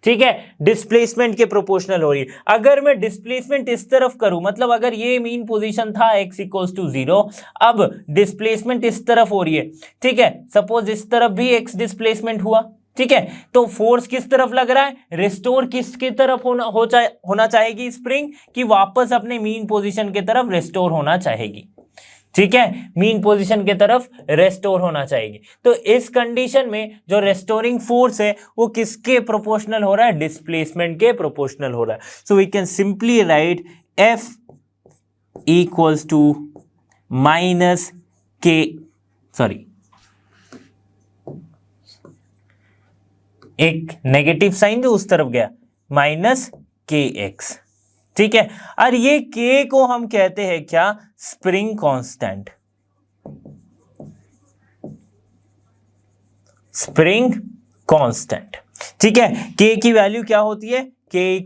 ठीक है, डिस्प्लेसमेंट के प्रोपोर्शनल हो रही है। अगर मैं डिस्प्लेसमेंट इस तरफ करूं, मतलब अगर ये मीन पोजीशन था x = 0, अब डिस्प्लेसमेंट इस तरफ हो रही है, ठीक है, सपोज इस तरफ भी x डिस्प्लेसमेंट हुआ, ठीक है, तो फोर्स किस तरफ लग रहा है, रिस्टोर किसके तरफ होना चाहेगी स्प्रिंग, कि वापस अपने मीन पोजीशन के तरफ रिस्टोर होना चाहेगी, ठीक है, मीन पोजीशन के तरफ रेस्टोर होना चाहिए। तो इस कंडीशन में जो रेस्टोरिंग फोर्स है वो किसके प्रोपोर्शनल हो रहा है, डिस्प्लेसमेंट के प्रोपोर्शनल हो रहा है। So we can simply write F = minus K, sorry एक नेगेटिव साइन जो उस तरफ गया, माइनस kx, ठीक है, और ये k को हम कहते हैं क्या, स्प्रिंग कांस्टेंट, स्प्रिंग कांस्टेंट, ठीक है। k की वैल्यू क्या होती है, k =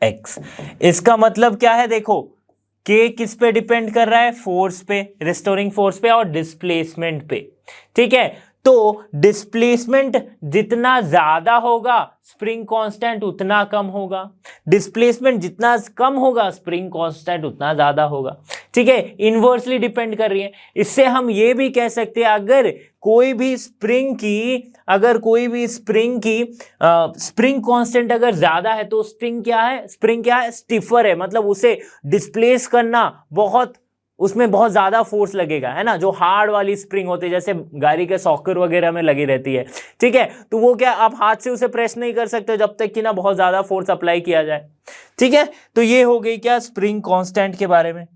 -F/x। इसका मतलब क्या है, देखो k किस पे डिपेंड कर रहा है, फोर्स पे, रिस्टोरिंग फोर्स पे और डिस्प्लेसमेंट पे, ठीक है। तो डिस्प्लेसमेंट जितना ज्यादा होगा स्प्रिंग कांस्टेंट उतना कम होगा, डिस्प्लेसमेंट जितना कम होगा स्प्रिंग कांस्टेंट उतना ज्यादा होगा, ठीक है, इनवर्सली डिपेंड कर रही है। इससे हम ये भी कह सकते हैं अगर कोई भी स्प्रिंग की स्प्रिंग कांस्टेंट अगर ज्यादा है तो स्प्रिंग क्या है, स्टिफर है, मतलब उसे डिस्प्लेस करना उसमें बहुत ज्यादा फोर्स लगेगा, है ना, जो हार्ड वाली स्प्रिंग होती है जैसे गाड़ी के सॉकर वगैरह में लगी रहती है, ठीक है, तो वो क्या आप हाथ से उसे प्रेस नहीं कर सकते जब तक कि ना बहुत ज्यादा फोर्स अप्लाई किया जाए, ठीक है। तो ये हो गई क्या स्प्रिंग कांस्टेंट के बारे में,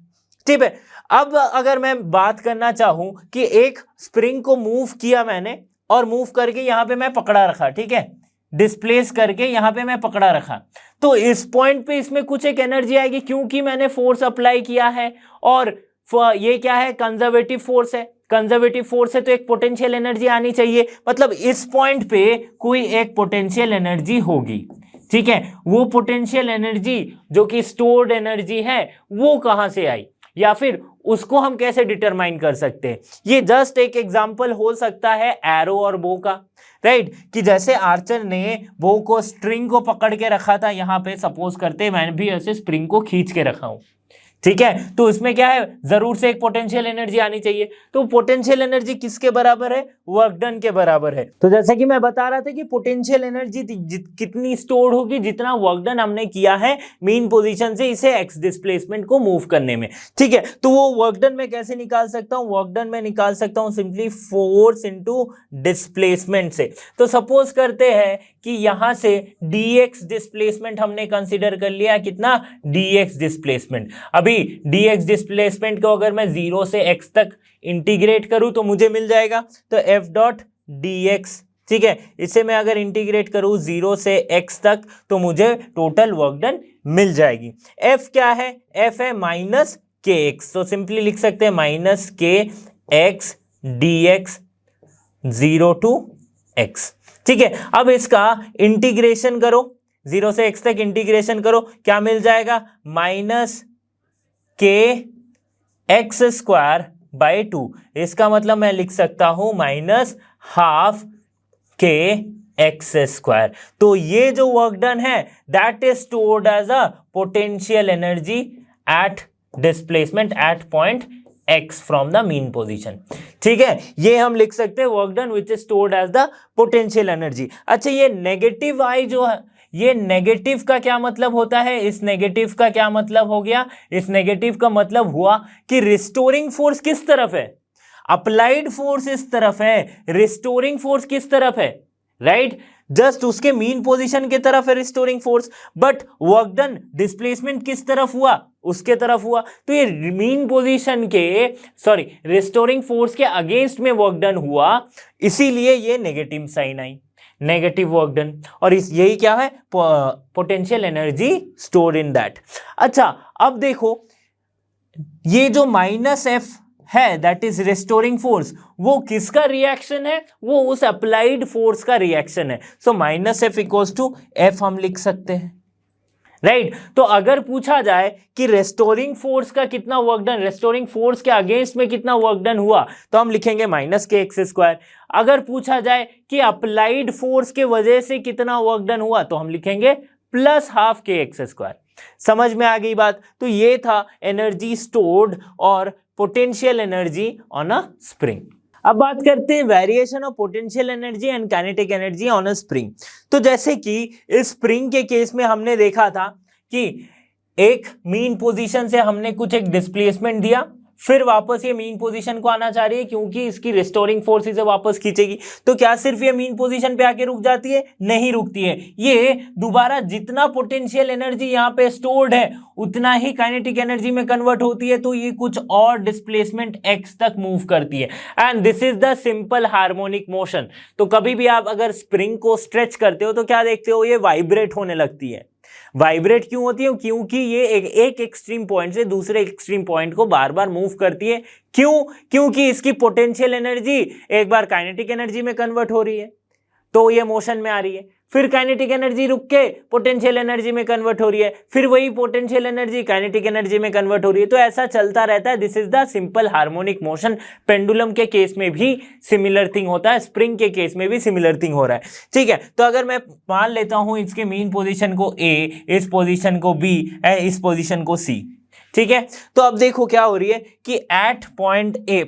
ठीक है। अब अगर मैं बात करना चाहूं कि एक स्प्रिंग को मूव किया मैंने और मूव करके यहां पे मैं पकड़ा रखा, ठीक है, डिस्प्लेस करके यहां पे मैं पकड़ा रखा, तो इस पॉइंट पे इसमें कुछ एक एनर्जी आएगी क्योंकि मैंने फोर्स अप्लाई किया है, और ये क्या है, कंजर्वेटिव फोर्स है, कंजर्वेटिव फोर्स है तो एक पोटेंशियल एनर्जी आनी चाहिए, मतलब इस पॉइंट पे कोई एक पोटेंशियल एनर्जी होगी, ठीक है। वो पोटेंशियल एनर्जी जो कि स्टोर्ड एनर्जी है वो कहां से आई, या फिर उसको हम कैसे डिटरमाइन कर सकते हैं। ये जस्ट एक एग्जांपल हो सकता है एरो और बो का, राइट, कि जैसे आर्चर ने बो को स्ट्रिंग को पकड़ के रखा था, यहां पे सपोज करते मैंने भी ऐसे स्प्रिंग को खींच के रखा हूं, ठीक है, तो इसमें क्या है, जरूर से एक पोटेंशियल एनर्जी आनी चाहिए, तो पोटेंशियल एनर्जी किसके बराबर है, वर्क डन के बराबर है। तो जैसे कि मैं बता रहा था कि पोटेंशियल एनर्जी कितनी स्टोर होगी, जितना वर्क डन हमने किया है मेन पोजीशन से इसे एक्स डिस्प्लेसमेंट को मूव करने में, ठीक है। तो वो वर्क डन में कैसे निकाल सकता हूं, वर्क डन में निकाल सकता हूं सिंपली फोर्स इनटू डिस्प्लेसमेंट से। तो सपोज करते हैं कि यहां से dx डिस्प्लेसमेंट हमने कंसीडर कर लिया, कितना, dx डिस्प्लेसमेंट। अभी dx डिस्प्लेसमेंट को अगर मैं 0 से x तक इंटीग्रेट करूं तो मुझे मिल जाएगा, तो F.dx, ठीक है, इसे मैं अगर इंटीग्रेट करूं 0 से x तक तो मुझे टोटल वर्क डन मिल जाएगी। F क्या है, F है -kx, तो सिंपली लिख सकते हैं -kx dx 0 to x, ठीक है। अब इसका इंटीग्रेशन करो, 0 से x तक इंटीग्रेशन करो, क्या मिल जाएगा, -kx²/2, इसका मतलब मैं लिख सकता हूं -12 kx²। तो ये जो वर्क डन है that is stored as a potential energy at displacement at point x from the mean position, ठीक है, ये हम लिख सकते हैं work done which is stored as the potential energy. अच्छा, ये नेगेटिव आई जो है ये नेगेटिव का क्या मतलब होता है, इस नेगेटिव का क्या मतलब हो गया, इस नेगेटिव का मतलब हुआ कि रिस्टोरिंग फोर्स किस तरफ है, अप्लाइड फोर्स इस तरफ है, रिस्टोरिंग फोर्स किस तरफ है, राइट, जस्ट उसके मीन पोजीशन के तरफ है restoring force, but work done displacement किस तरफ हुआ, उसके तरफ हुआ। तो ये मीन पोजीशन के रिस्टोरिंग फोर्स के अगेंस्ट में वर्क डन हुआ, इसीलिए ये नेगेटिव साइन आई, नेगेटिव वर्क डन। और यही क्या है, potential energy stored in that. अच्छा अब देखो ये जो -F है दैट इज रिस्टोरिंग फोर्स, वो किसका रिएक्शन है, वो उस अप्लाइड फोर्स का रिएक्शन है। सो -F इक्वल्स टू F हम लिख सकते हैं, राइट। तो अगर पूछा जाए कि रेस्टोरिंग फोर्स का कितना वर्क डन, रेस्टोरिंग फोर्स के अगेंस्ट में कितना वर्क डन हुआ, तो हम लिखेंगे -kx²। अगर पूछा जाए कि अप्लाइड फोर्स के वजह से कितना वर्क डन हुआ, तो हम लिखेंगे +12 kx²। समझ में आ गई बात। तो ये था एनर्जी स्टोर्ड और potential energy on a spring. अब बात करते हैं variation of potential energy and kinetic energy on a spring. तो जैसे कि इस स्प्रिंग के केस में हमने देखा था कि एक मीन पोजीशन से हमने कुछ एक डिस्प्लेसमेंट दिया, फिर वापस ये मीन पोजीशन को आना चाह रही है क्योंकि इसकी रिस्टोरिंग फोर्स इसे वापस खींचेगी। तो क्या सिर्फ ये मीन पोजीशन पे आके रुक जाती है? नहीं रुकती है, ये दोबारा जितना पोटेंशियल एनर्जी यहाँ पे स्टोर्ड है उतना ही काइनेटिक एनर्जी में कन्वर्ट होती है। तो ये कुछ और डिस्प्लेसमेंट x तक मूव करती है and this is the simple harmonic motion. तो कभी भी आप अगर स्प्रिंग को स्ट्रेच करते हो तो क्या देखते हो, ये वाइब्रेट होने लगती है। वाइब्रेट क्यों होती है? क्योंकि ये एक एक्सट्रीम पॉइंट से दूसरे एक्सट्रीम पॉइंट को बार बार मूव करती है। क्यों? क्योंकि इसकी पोटेंशियल एनर्जी एक बार काइनेटिक एनर्जी में कन्वर्ट हो रही है तो ये मोशन में आ रही है, फिर काइनेटिक एनर्जी रुक के पोटेंशियल एनर्जी में कन्वर्ट हो रही है, फिर वही पोटेंशियल एनर्जी काइनेटिक एनर्जी में कन्वर्ट हो रही है। तो ऐसा चलता रहता है। This is the simple harmonic motion. Pendulum के केस में भी सिमिलर थिंग होता है, स्प्रिंग के केस में भी सिमिलर थिंग हो रहा है, ठीक है। तो अगर मैं मान लेता हूं इसके मीन पोजिशन को A, इस पोजिशन को B, इस पोजिशन को C, ठीक है। तो अब देखो क्या हो रही है कि एट पॉइंट ए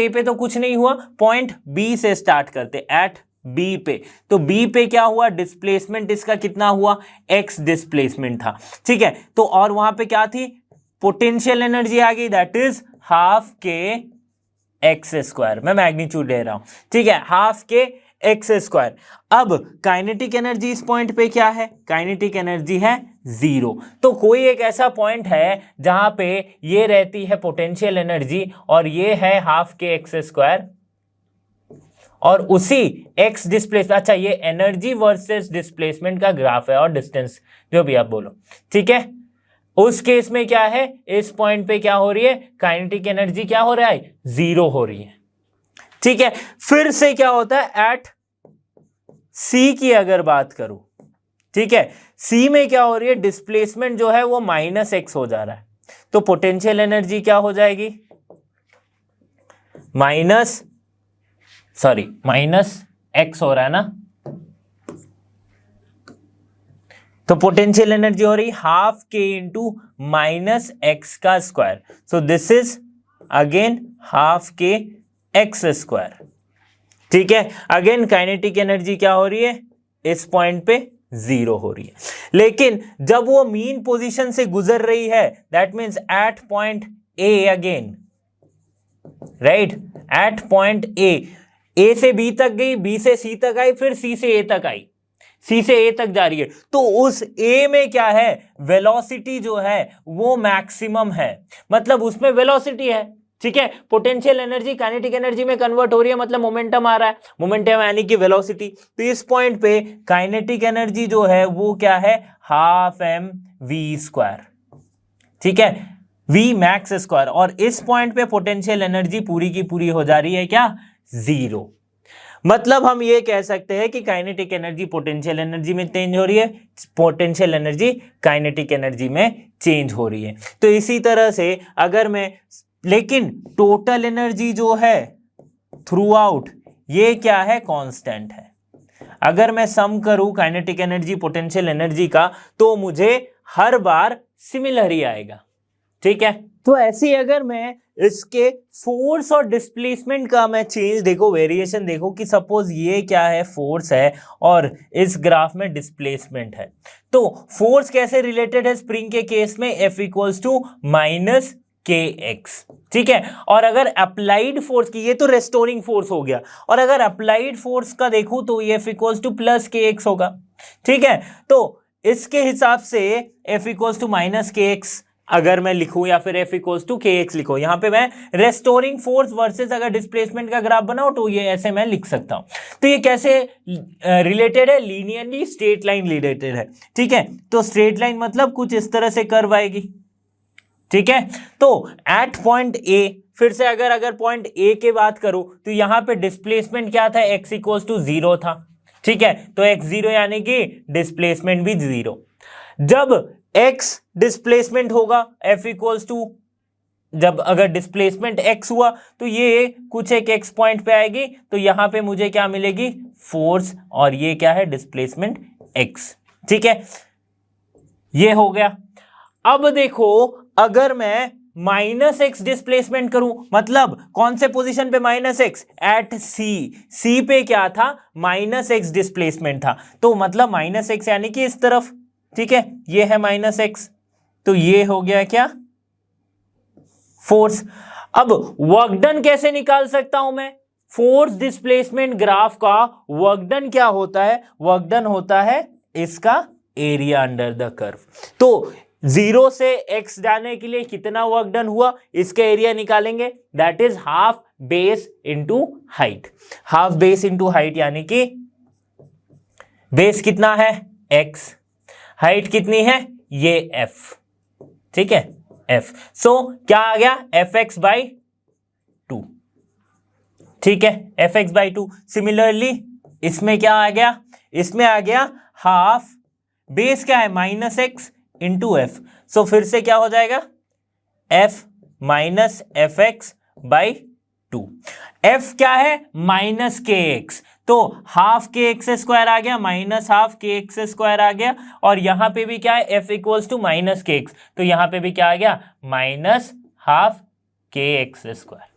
पे तो कुछ नहीं हुआ, पॉइंट B से स्टार्ट करते, एट B पे। तो B पे क्या हुआ, डिस्प्लेसमेंट इसका कितना हुआ, x डिस्प्लेसमेंट था, ठीक है। तो और वहां पे क्या थी, पोटेंशियल एनर्जी आ गई, दैट इज ½ kx²। मैं मैग्नीट्यूड ले रहा हूं, ठीक है, ½ kx²। अब काइनेटिक एनर्जी इस पॉइंट पे क्या है, काइनेटिक एनर्जी है 0। तो कोई एक ऐसा पॉइंट है जहां पे ये रहती है पोटेंशियल एनर्जी और ये है ½ kx², और उसी x डिस्प्लेस, अच्छा ये एनर्जी वर्सेस डिस्प्लेसमेंट का ग्राफ है और डिस्टेंस जो भी आप बोलो, ठीक है। उस केस में क्या है, इस पॉइंट पे क्या हो रही है, काइनेटिक एनर्जी क्या हो रहा है, 0 हो रही है, ठीक है। फिर से क्या होता है, एट C की अगर बात करूं, ठीक है, C में क्या हो रही है, डिस्प्लेसमेंट जो है वो -x हो जा रहा है। तो पोटेंशियल एनर्जी क्या हो जाएगी, -x हो रहा है ना, तो पोटेंशियल एनर्जी हो रही ½ k into -x²। So this is again ½ kx², ठीक है। अगेन काइनेटिक एनर्जी क्या हो रही है, इस पॉइंट पे 0 हो रही है। लेकिन जब वो मीन पोजीशन से गुजर रही है, that means at point A again, right, at point A से B तक गई, B से C तक आई, फिर C से A तक आई, C से A तक जा रही है। तो उस A में क्या है, वेलोसिटी जो है वो मैक्सिमम है, मतलब उसमें वेलोसिटी है, ठीक है। पोटेंशियल एनर्जी काइनेटिक एनर्जी में कन्वर्ट हो रही है, मतलब मोमेंटम आ रहा है, मोमेंटम यानी कि वेलोसिटी। तो इस पॉइंट पे काइनेटिक एनर्जी जो है वो क्या है, ½ mv², ठीक है, V max²। और इस पॉइंट पे पोटेंशियल एनर्जी पूरी की पूरी हो जा रही है क्या, 0। मतलब हम ये कह सकते हैं कि काइनेटिक एनर्जी पोटेंशियल एनर्जी में चेंज हो रही है, पोटेंशियल एनर्जी काइनेटिक एनर्जी में चेंज हो रही है। तो इसी तरह से अगर मैं, लेकिन टोटल एनर्जी जो है थ्रू आउट ये क्या है, कांस्टेंट है। अगर मैं सम करूं काइनेटिक एनर्जी पोटेंशियल एनर्जी का तो मुझे हर बार सिमिलर ही आएगा, ठीक है, तो ऐसे अगर मैं इसके फोर्स और डिस्प्लेसमेंट का मैं चेंज देखो, वेरिएशन देखो कि सपोज ये क्या है, फोर्स है और इस ग्राफ में डिस्प्लेसमेंट है, तो फोर्स कैसे रिलेटेड है स्प्रिंग के केस में, F equals to minus kx, ठीक है। और अगर अप्लाइड फोर्स की, ये तो रेस्टोरिंग फोर्स हो गया, और अगर अप्लाइड फोर्स का देखूं तो ये F equals to plus kx होगा, ठीक है। तो इसके हिसाब से F equals to minus kx अगर मैं लिखूं या फिर F इक्वल्स टू kx लिखो, यहां पे मैं रेस्टोरिंग फोर्स वर्सेस अगर डिस्प्लेसमेंट का ग्राफ बनाओ तो ये ऐसे मैं लिख सकता हूं। तो ये कैसे रिलेटेड है, लीनियरली स्ट्रेट लाइन रिलेटेड है, ठीक है। तो स्ट्रेट लाइन मतलब कुछ इस तरह से कर्व आएगी, ठीक है। तो एट पॉइंट ए, फिर से अगर पॉइंट ए के बात करूं तो यहां पे डिस्प्लेसमेंट क्या था, x इक्वल्स टू 0 था, ठीक है। तो x 0 यानी कि डिस्प्लेसमेंट भी 0। जब x डिस्प्लेसमेंट होगा f इक्वल्स टू, जब अगर डिस्प्लेसमेंट x हुआ तो ये कुछ एक x पॉइंट पे आएगी, तो यहां पे मुझे क्या मिलेगी, फोर्स, और ये क्या है, डिस्प्लेसमेंट x, ठीक है। ये हो गया। अब देखो अगर मैं माइनस एक्स डिस्प्लेसमेंट करूं, मतलब कौन से पोजीशन पे माइनस एक्स, एट सी पे क्या था, माइनस एक्स डिस्प्लेसमेंट था, तो मतलब माइनस एक्स यानी कि इस तरफ, ठीक है, ये है माइनस एक्स, तो ये हो गया क्या, फोर्स। अब वर्क डन कैसे निकाल सकता हूं मैं, फोर्स डिस्प्लेसमेंट ग्राफ का वर्क डन क्या होता है, वर्क डन होता है इसका एरिया अंडर द कर्व। तो 0 से x जाने के लिए कितना वर्क डन हुआ, इसका एरिया निकालेंगे, that is half base into height. Half base into height यानी कि बेस कितना है x, हाइट कितनी है ये f, ठीक है, f। सो क्या आ गया, fx बाई 2, ठीक है, fx बाई 2। सिमिलरली इसमें क्या आ गया, इसमें आ गया हाफ, बेस क्या है माइनस एक्स इंटू एफ, सो फिर से क्या हो जाएगा, f minus F x by 2। f क्या है, माइनस के एक्स, तो हाफ के एक्स स्क्वायर आ गया, माइनस हाफ के एक्स स्क्वायर आ गया, और यहां पे भी क्या है, f इक्वल्स टू माइनस के एक्स, तो यहां पे भी क्या आ गया, माइनस हाफ के एक्स स्क्वायर,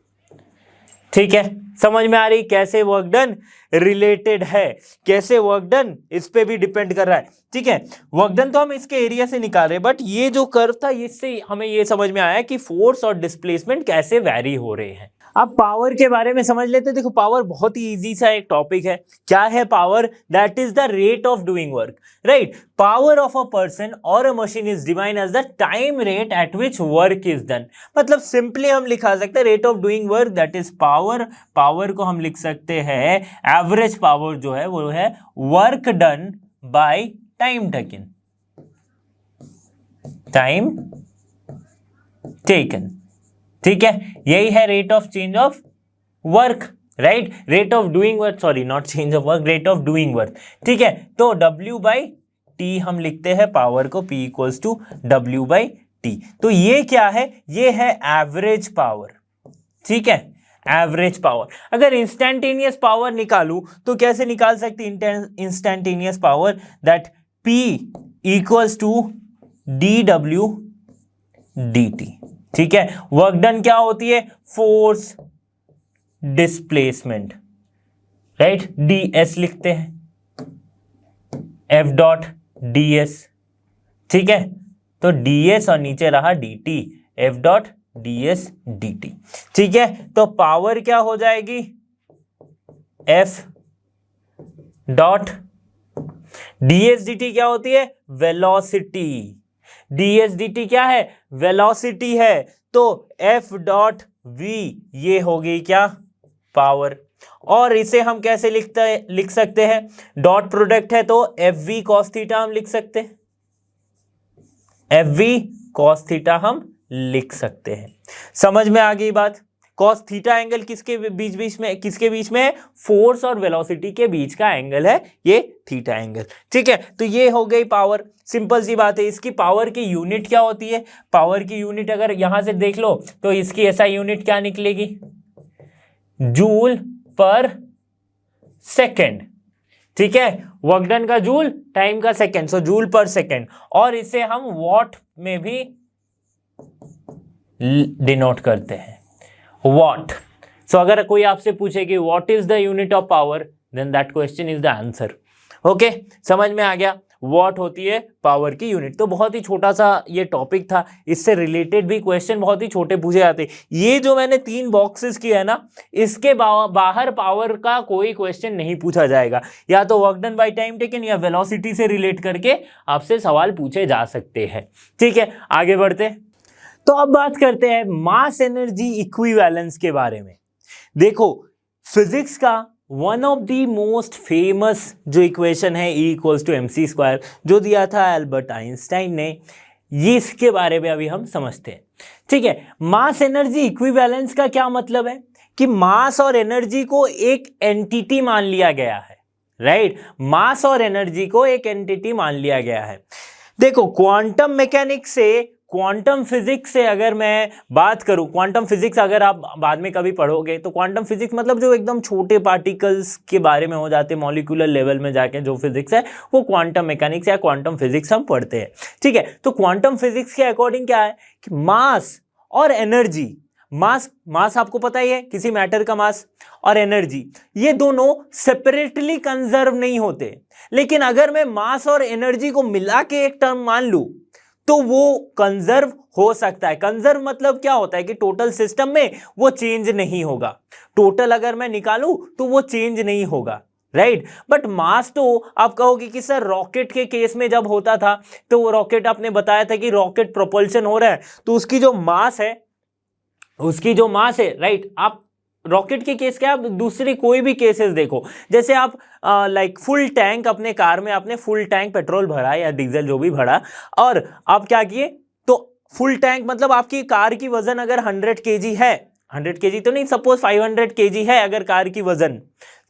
ठीक है। समझ में आ रही कैसे वर्क डन रिलेटेड है, कैसे वर्क डन इस पे भी डिपेंड कर रहा है, ठीक है। वर्क डन तो हम इसके एरिया से निकाल रहे हैं, बट ये जो कर्व था इससे हमें ये समझ में आया कि फोर्स और डिस्प्लेसमेंट कैसे वैरी हो रहे हैं। अब पावर के बारे में समझ लेते हैं। देखो पावर बहुत ही इजी सा एक टॉपिक है। क्या है power? That is the rate of doing work, right. Power of a person और a machine is defined as the time rate at which work is done. मतलब सिंपली हम लिखा सकते हैं rate of doing work that is power. Power को हम लिख सकते हैं एवरेज पावर जो है वो है work done by time taken, time taken, ठीक है। यही है rate of change of work, right, rate of doing work, sorry not change of work, rate of doing work, ठीक है। तो W बाई टी हम लिखते हैं पावर को, P equals to W by t. तो ये क्या है? ये है एवरेज पावर, ठीक है, एवरेज पावर। अगर इंस्टैंटेनियस पावर निकालूं तो कैसे निकाल सकते instantaneous power? That P equals to dW dt, ठीक है। वर्क डन क्या होती है? फोर्स डिस्प्लेसमेंट, राइट, ds लिखते हैं, F डॉट ds, ठीक है। तो ds और नीचे रहा dt, F dot ds dt, ठीक है। तो पावर क्या हो जाएगी? F डॉट ds dt क्या होती है? वेलोसिटी। ds dt क्या है? वेलोसिटी है। तो F डॉट v ये हो गई क्या? पावर। और इसे हम कैसे लिख सकते हैं? डॉट प्रोडक्ट है तो FV cos थीटा हम लिख सकते हैं, FV cos थीटा हम लिख सकते हैं। समझ में आ गई बात? cos थीटा एंगल किसके बीच में है? फोर्स और वेलोसिटी के बीच का एंगल है ये थीटा एंगल, ठीक है। तो ये हो गई पावर। सिंपल सी बात है। इसकी पावर की यूनिट क्या होती है? पावर की यूनिट अगर यहां से देख लो तो इसकी ऐसा यूनिट क्या निकलेगी? जूल पर सेकेंड, ठीक है। वर्क डन का जूल, टाइम का सेकेंड, सो जूल पर सेकेंड। और इसे हम वॉट में भी डिनोट करते हैं, वॉट। सो अगर कोई आपसे पूछे कि what is the unit of power, then that question is the answer. Okay, समझ में आ गया, वॉट होती है पावर की यूनिट। तो बहुत ही छोटा सा ये टॉपिक था, इससे रिलेटेड भी क्वेश्चन बहुत ही छोटे पूछे जाते। ये जो मैंने 3 बॉक्सेस किया है ना, इसके बाहर पावर का कोई क्वेश्चन नहीं पूछा जाएगा। या तो work done by time taken या वेलोसिटी से रिलेट करके आपसे सवाल पूछे जा सकते हैं। ठीक है, आगे बढ़ते। तो अब बात करते हैं मास एनर्जी इक्विवेलेंस के बारे में। देखो, फिजिक्स का one of the most famous जो इक्वेशन है E=mc², जो दिया था एल्बर्ट आइंस्टाइन ने, ये इसके बारे में अभी हम समझते हैं। ठीक है, मास एनर्जी इक्विवेलेंस का क्या मतलब है कि मास और एनर्जी को एक एंटिटी मान लिया गया है, राइट। मास और एनर्जी को एक एंटिटी मान लिया गया है। देखो, क्वांटम मैकेनिक्स से, क्वांटम फिजिक्स से अगर मैं बात करूं, क्वांटम फिजिक्स अगर आप बाद में कभी पढ़ोगे तो क्वांटम फिजिक्स मतलब जो एकदम छोटे पार्टिकल्स के बारे में हो जाते हैं, मॉलिक्यूलर लेवल में जाके जो फिजिक्स है वो क्वांटम मैकेनिक्स या क्वांटम फिजिक्स हम पढ़ते हैं। ठीक है, तो क्वांटम फिजिक्स के अकॉर्डिंग क्या है कि मास और एनर्जी, मास आपको पता ही है, किसी मैटर का मास, और एनर्जी, ये दोनों सेपरेटली कंजर्व नहीं होते। लेकिन अगर मैं मास और एनर्जी को मिला के एक टर्म मान लूं तो वो कंजर्व हो सकता है। कंजर्व मतलब क्या होता है कि टोटल सिस्टम में वो चेंज नहीं होगा। टोटल अगर मैं निकालूं तो वो चेंज नहीं होगा, राइट। बट मास तो आप कहोगे कि सर रॉकेट के केस में जब होता था तो वो रॉकेट, आपने बताया था कि रॉकेट प्रोपल्शन हो रहा है तो उसकी जो मास है, राइट। आप रॉकेट के केस क्या, आप दूसरी कोई भी केसेस देखो, जैसे आप लाइक फुल टैंक अपने कार में, आपने फुल टैंक पेट्रोल भरा या डीजल जो भी भरा, और आप क्या किए, तो फुल टैंक मतलब आपकी कार की वजन अगर 100 kg है, 100 kg तो नहीं, सपोज 500 kg है अगर कार की वजन,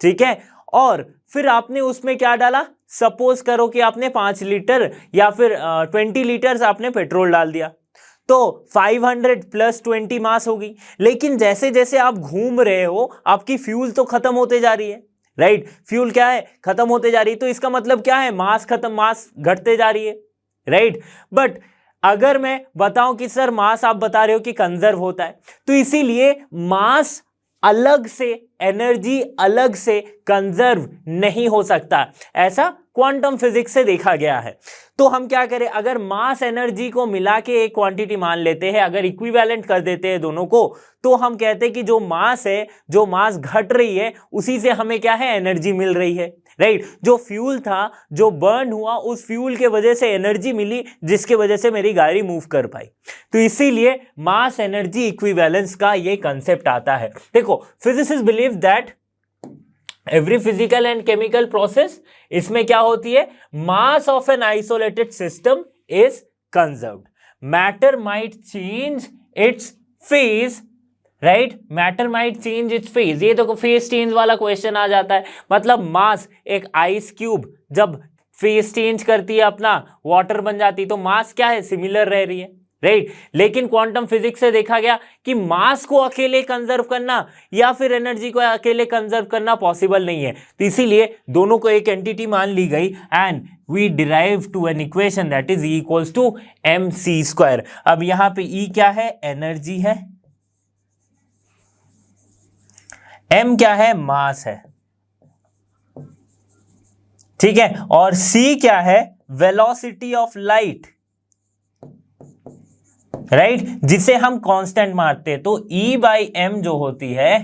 ठीक है, और फिर आपने उसमें क्या डाला, सपोज करो कि आपने 5 लीटर या फिर 20 लीटर आपने पेट्रोल डाल दिया, तो 500 + 20 मास होगी। लेकिन जैसे जैसे आप घूम रहे हो आपकी फ्यूल तो खत्म होते जा रही है, राइट। फ्यूल क्या है, खत्म होते जा रही है, तो इसका मतलब क्या है, मास घटते जा रही है, राइट। बट अगर मैं बताऊं कि सर मास आप बता रहे हो कि कंजर्व होता है, तो इसीलिए मास अलग से, एनर्जी अलग से कंजर्व नहीं हो सकता, ऐसा क्वांटम फिजिक्स से देखा गया है। तो हम क्या करें, अगर मास एनर्जी को मिला के एक क्वांटिटी मान लेते हैं, अगर इक्विवेलेंट कर देते हैं दोनों को, तो हम कहते हैं कि जो मास है, जो मास घट रही है, उसी से हमें क्या है, एनर्जी मिल रही है, राइट। जो फ्यूल था, जो बर्न हुआ, उस फ्यूल के वजह से एनर्जी मिली, जिसके वजह से मेरी गाड़ी मूव कर पाई। तो इसीलिए मास एनर्जी इक्विवेलेंस का ये कंसेप्ट आता है। देखो, physicist believe that every physical and chemical process, इसमें क्या होती है, mass of N isolated system is conserved, matter might change it's phase, right, matter might change it's phase. ये तो फेज चेंज वाला क्वेश्चन आ जाता है, मतलब मास, एक आइस क्यूब जब फेज चेंज करती है अपना, वाटर बन जाती है, तो मास क्या है, सिमिलर रह रही है, राइट। लेकिन क्वांटम फिजिक्स से देखा गया कि मास को अकेले कंजर्व करना या फिर एनर्जी को अकेले कंजर्व करना पॉसिबल नहीं है, तो इसीलिए दोनों को एक एंटिटी मान ली गई, and we derive to an equation that is E=mc²। अब यहां पे E क्या है, एनर्जी है, M क्या है, मास है, ठीक है, और C क्या है, वेलोसिटी ऑफ लाइट, राइट, जिसे हम कांस्टेंट मानते हैं। तो E/m जो होती है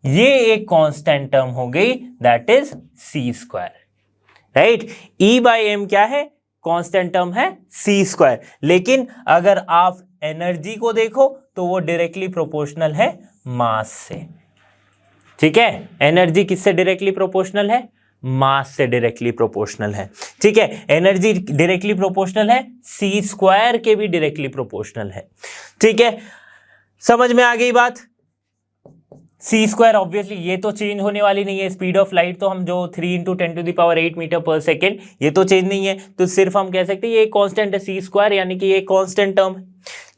ये एक कांस्टेंट टर्म हो गई, that is c², right. E/m क्या है, कांस्टेंट टर्म है c²। लेकिन अगर आप एनर्जी को देखो तो वो डायरेक्टली प्रोपोर्शनल है मास से, ठीक है। एनर्जी किससे डायरेक्टली प्रोपोर्शनल है, मास से डायरेक्टली प्रोपोर्शनल है, ठीक है। एनर्जी डायरेक्टली प्रोपोर्शनल है, c² के भी डायरेक्टली प्रोपोर्शनल है, ठीक है। समझ में आ गई बात। c² ऑब्वियसली ये तो चेंज होने वाली नहीं है, स्पीड ऑफ लाइट तो हम जो 3 × 10⁸ मीटर/सेकेंड, ये तो चेंज नहीं है, तो सिर्फ हम कह सकते हैं ये कांस्टेंट है c², यानी कि ये कांस्टेंट टर्म है,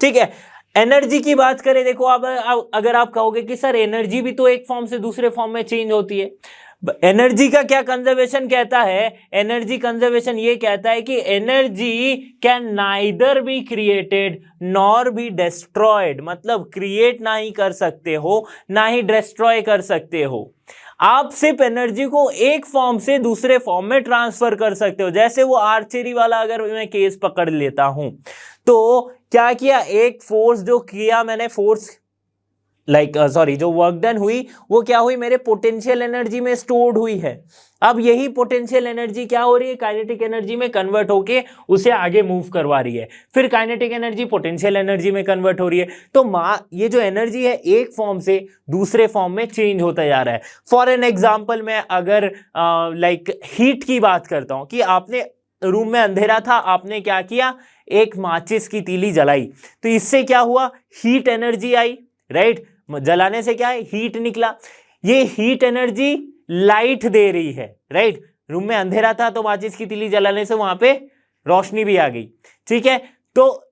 ठीक है। एनर्जी की बात करें, देखो अब अगर आप कहोगे कि सर एनर्जी भी तो एक फॉर्म से दूसरे फॉर्म में चेंज होती है, एनर्जी का क्या कंजर्वेशन कहता है? एनर्जी कंजर्वेशन ये कहता है कि energy can neither be created nor be destroyed, मतलब क्रिएट ना ही कर सकते हो ना ही डिस्ट्रॉय कर सकते हो। आप सिर्फ एनर्जी को एक फॉर्म से दूसरे फॉर्म में ट्रांसफर कर सकते हो। जैसे वो आर्चरी वाला अगर मैं केस पकड़ लेता हूं, तो क्या किया, एक फोर्स जो किया मैंने, फोर्स जो वर्क डन हुई वो क्या हुई, मेरे पोटेंशियल एनर्जी में स्टोर्ड हुई है। अब यही पोटेंशियल एनर्जी क्या हो रही है, काइनेटिक एनर्जी में कन्वर्ट होके उसे आगे मूव करवा रही है। फिर काइनेटिक एनर्जी पोटेंशियल एनर्जी में कन्वर्ट हो रही है। तो ये जो एनर्जी है एक फॉर्म से दूसरे फॉर्म में चेंज होता जा रहा है। फॉर एन एग्जाम्पल, मैं अगर हीट की बात करता हूं कि आपने रूम में अंधेरा था, आपने क्या किया, एक माचिस की तीली जलाई, तो इससे क्या हुआ, हीट एनर्जी आई, राइट। जलाने से क्या है, हीट निकला। ये हीट एनर्जी लाइट दे रही है, राइट। रूम में अंधेरा था तो माचिस की तीली जलाने से वहां पे रोशनी भी आ गई, ठीक है। तो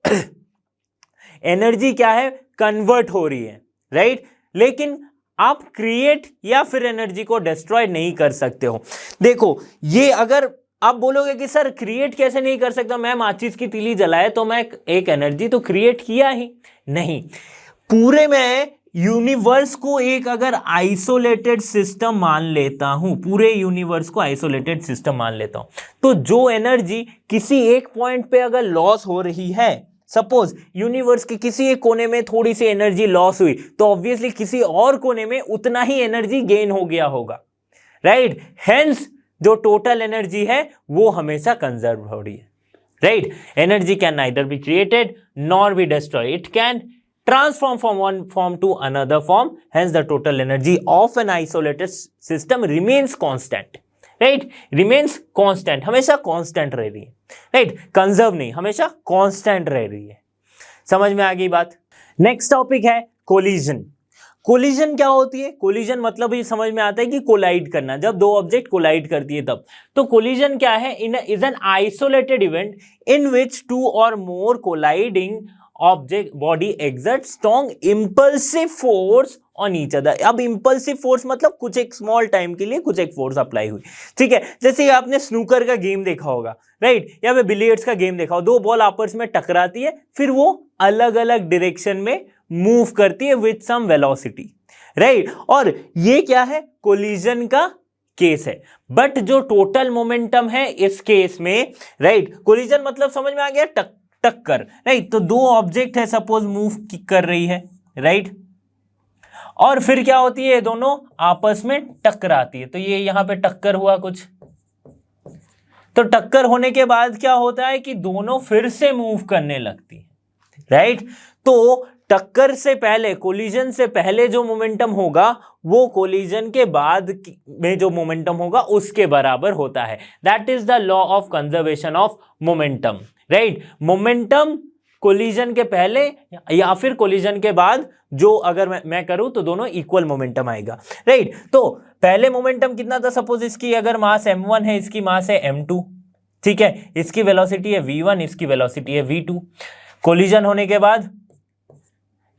एनर्जी क्या है, कन्वर्ट हो रही है, राइट। लेकिन आप क्रिएट या फिर एनर्जी को डिस्ट्रॉय नहीं कर सकते हो। देखो, ये अगर आप बोलोगे कि सर क्रिएट कैसे नहीं कर सकता, मैं माचिस की तीली जलाए तो मैं एक एनर्जी तो क्रिएट किया ही नहीं। पूरे में यूनिवर्स को एक अगर आइसोलेटेड सिस्टम मान लेता हूं, पूरे यूनिवर्स को आइसोलेटेड सिस्टम मान लेता हूं, तो जो एनर्जी किसी एक पॉइंट पे अगर लॉस हो रही है, सपोज यूनिवर्स के किसी एक कोने में थोड़ी सी एनर्जी लॉस हुई, तो ऑब्वियसली किसी और कोने में उतना ही एनर्जी गेन हो गया होगा, राइट। हेंस जो टोटल एनर्जी है वो हमेशा कंजर्व हो रही है, right. Energy can neither be created nor be destroyed, it can transform from one form to another form, hence the total energy of an isolated system remains constant, right, remains constant, हमेशा constant रह रही है, right, conserve नहीं, हमेशा constant रह रही है। समझ में आ गई बात। नेक्स्ट टॉपिक है कोलिजन। कोलिजन क्या होती है? कोलिजन मतलब ये समझ में आता है कि कोलाइड करना, जब दो ऑब्जेक्ट कोलाइड करती है तब। तो कोलिजन क्या है, is an isolated event in which two और more colliding object body exert strong impulsive force on each other. अब इंपल्सिव फोर्स मतलब कुछ एक स्मॉल टाइम के लिए कुछ एक फोर्स अप्लाई हुई, ठीक है। जैसे आपने स्नूकर का गेम देखा होगा, राइट, या फिर बिलियर्ड्स का गेम देखा हो, दो बॉल आपस में टकराती है, फिर वो अलग अलग डायरेक्शन में मूव करती है विद सम वेलोसिटी, राइट। और ये क्या है, कोलिजन का केस है। बट जो टोटल मोमेंटम है इस केस में, राइट, कोलिजन मतलब समझ में आ गया, टक्कर, राइट। तो दो ऑब्जेक्ट है, सपोज मूव कर रही है, राइट, और फिर क्या होती है, दोनों आपस में टकराती है। तो ये यहां पे टक्कर हुआ कुछ, तो टक्कर होने के बाद क्या होता है कि दोनों फिर से मूव करने लगती है, राइट। तो टक्कर से पहले, कोलिजन से पहले जो मोमेंटम होगा वो कोलिजन के बाद में जो मोमेंटम होगा उसके बराबर होता है। That is the law of conservation of momentum, right. Momentum collision के पहले या फिर कोलिजन के बाद जो अगर मैं करूं तो दोनों इक्वल मोमेंटम आएगा, राइट। तो पहले मोमेंटम कितना था, सपोज इसकी अगर मास m1 है, इसकी मास है m2, ठीक है, इसकी वेलोसिटी है v1, इसकी वेलोसिटी है v2। कोलिजन होने के बाद,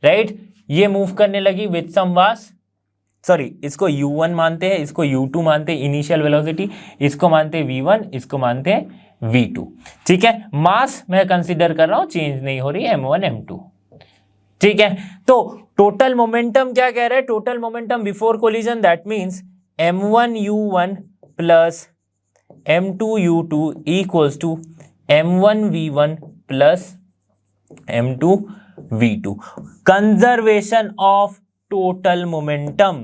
राइट, ये मूव करने लगी विद सम मास, सॉरी, इसको u1 मानते हैं, इसको u2 मानते हैं इनिशियल वेलोसिटी, इसको मानते हैं v1, इसको मानते हैं v2, ठीक है। मास मैं कंसीडर कर रहा हूं, चेंज नहीं हो रही, m1 m2, ठीक है। तो टोटल मोमेंटम क्या कह रहा है, total momentum before collision, that means m1 u1 plus m2 u2 equals to m1 v1 plus m2 v2। Conservation of total momentum,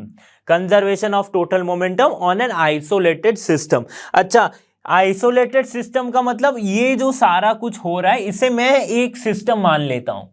conservation of total momentum on an isolated system. अच्छा, isolated system का मतलब ये जो सारा कुछ हो रहा है इसे मैं एक सिस्टम मान लेता हूं,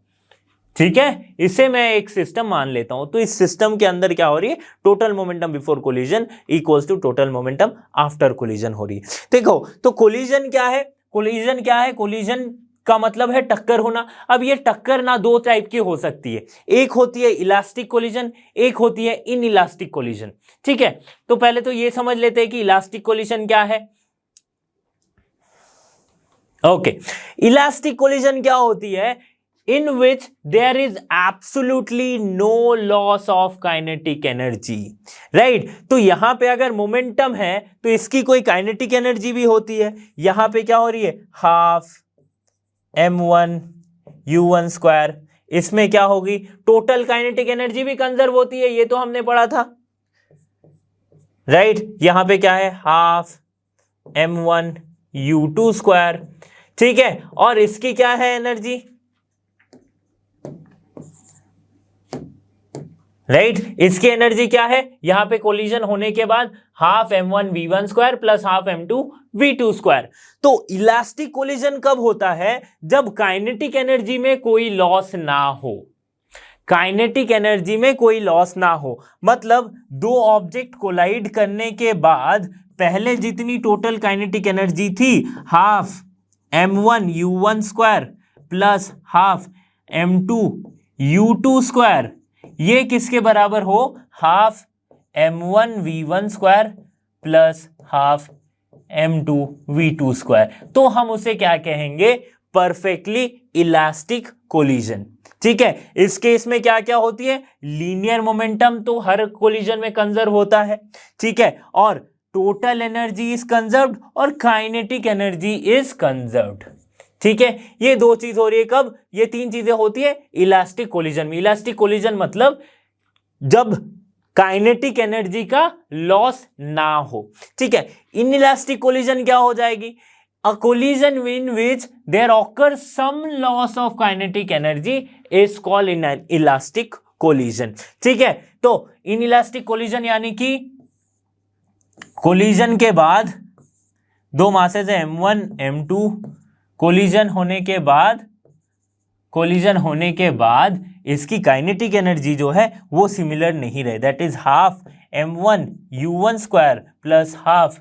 ठीक है, इसे मैं एक सिस्टम मान लेता हूं। तो इस सिस्टम के अंदर क्या हो रही है, total momentum before collision equals to total momentum after collision हो रही है। देखो, तो कोलिजन क्या है, कोलिजन क्या है, कोलिजन का मतलब है टक्कर होना। अब ये टक्कर ना दो टाइप की हो सकती है, एक होती है इलास्टिक कोलिजन, एक होती है इन इलास्टिक कोलिजन, ठीक है। तो पहले तो ये समझ लेते हैं कि इलास्टिक कोलिजन क्या है। ओके, इलास्टिक कोलिजन क्या होती है, in which there is absolutely no loss of kinetic energy, right? तो यहां पे अगर मोमेंटम है तो इसकी कोई काइनेटिक एनर्जी भी होती है। यहां पे क्या हो रही है, हाफ m1 u1 स्क्वायर, इसमें क्या होगी, टोटल काइनेटिक एनर्जी भी कंजर्व होती है, ये तो हमने पढ़ा था, राइट? यहां पे क्या है, हाफ m1 u2 स्क्वायर, ठीक है। और इसकी क्या है एनर्जी, राइट? इसकी एनर्जी क्या है, यहां पे कोलिजन होने के बाद half m1 v1 square plus half m2 v2 square. तो इलास्टिक कोलिजन कब होता है, जब काइनेटिक एनर्जी में कोई लॉस ना हो, काइनेटिक एनर्जी में कोई लॉस ना हो। मतलब दो ऑब्जेक्ट कोलाइड करने के बाद पहले जितनी टोटल काइनेटिक एनर्जी थी, half m1 u1 square plus half m2 u2 square, ये किसके बराबर हो, half m1 v1 square plus half m2 v2 square. तो हम उसे क्या कहेंगे, परफेक्टली इलास्टिक कोलिजन, ठीक है। इस केस में क्या क्या होती है, लीनियर मोमेंटम तो हर कोलिजन में कंजर्व होता है, ठीक है, और टोटल एनर्जी इज कंजर्व्ड और काइनेटिक एनर्जी इज कंजर्व्ड, ठीक है। ये दो चीज हो रही है कब, ये तीन चीजें होती है इलास्टिक कोलिजन में। इलास्टिक कोलिजन मतलब जब काइनेटिक एनर्जी का लॉस ना हो, ठीक है। इन इलास्टिक कोलिजन क्या हो जाएगी, a collision in which there occurs some loss of kinetic energy is called in an elastic collision, ठीक है। तो inelastic collision यानी कि कोलिजन के बाद दो मासेस है m1 m2, कोलिजन होने के बाद इसकी काइनेटिक एनर्जी जो है वो सिमिलर नहीं रहे, that is half m1 u1 square plus half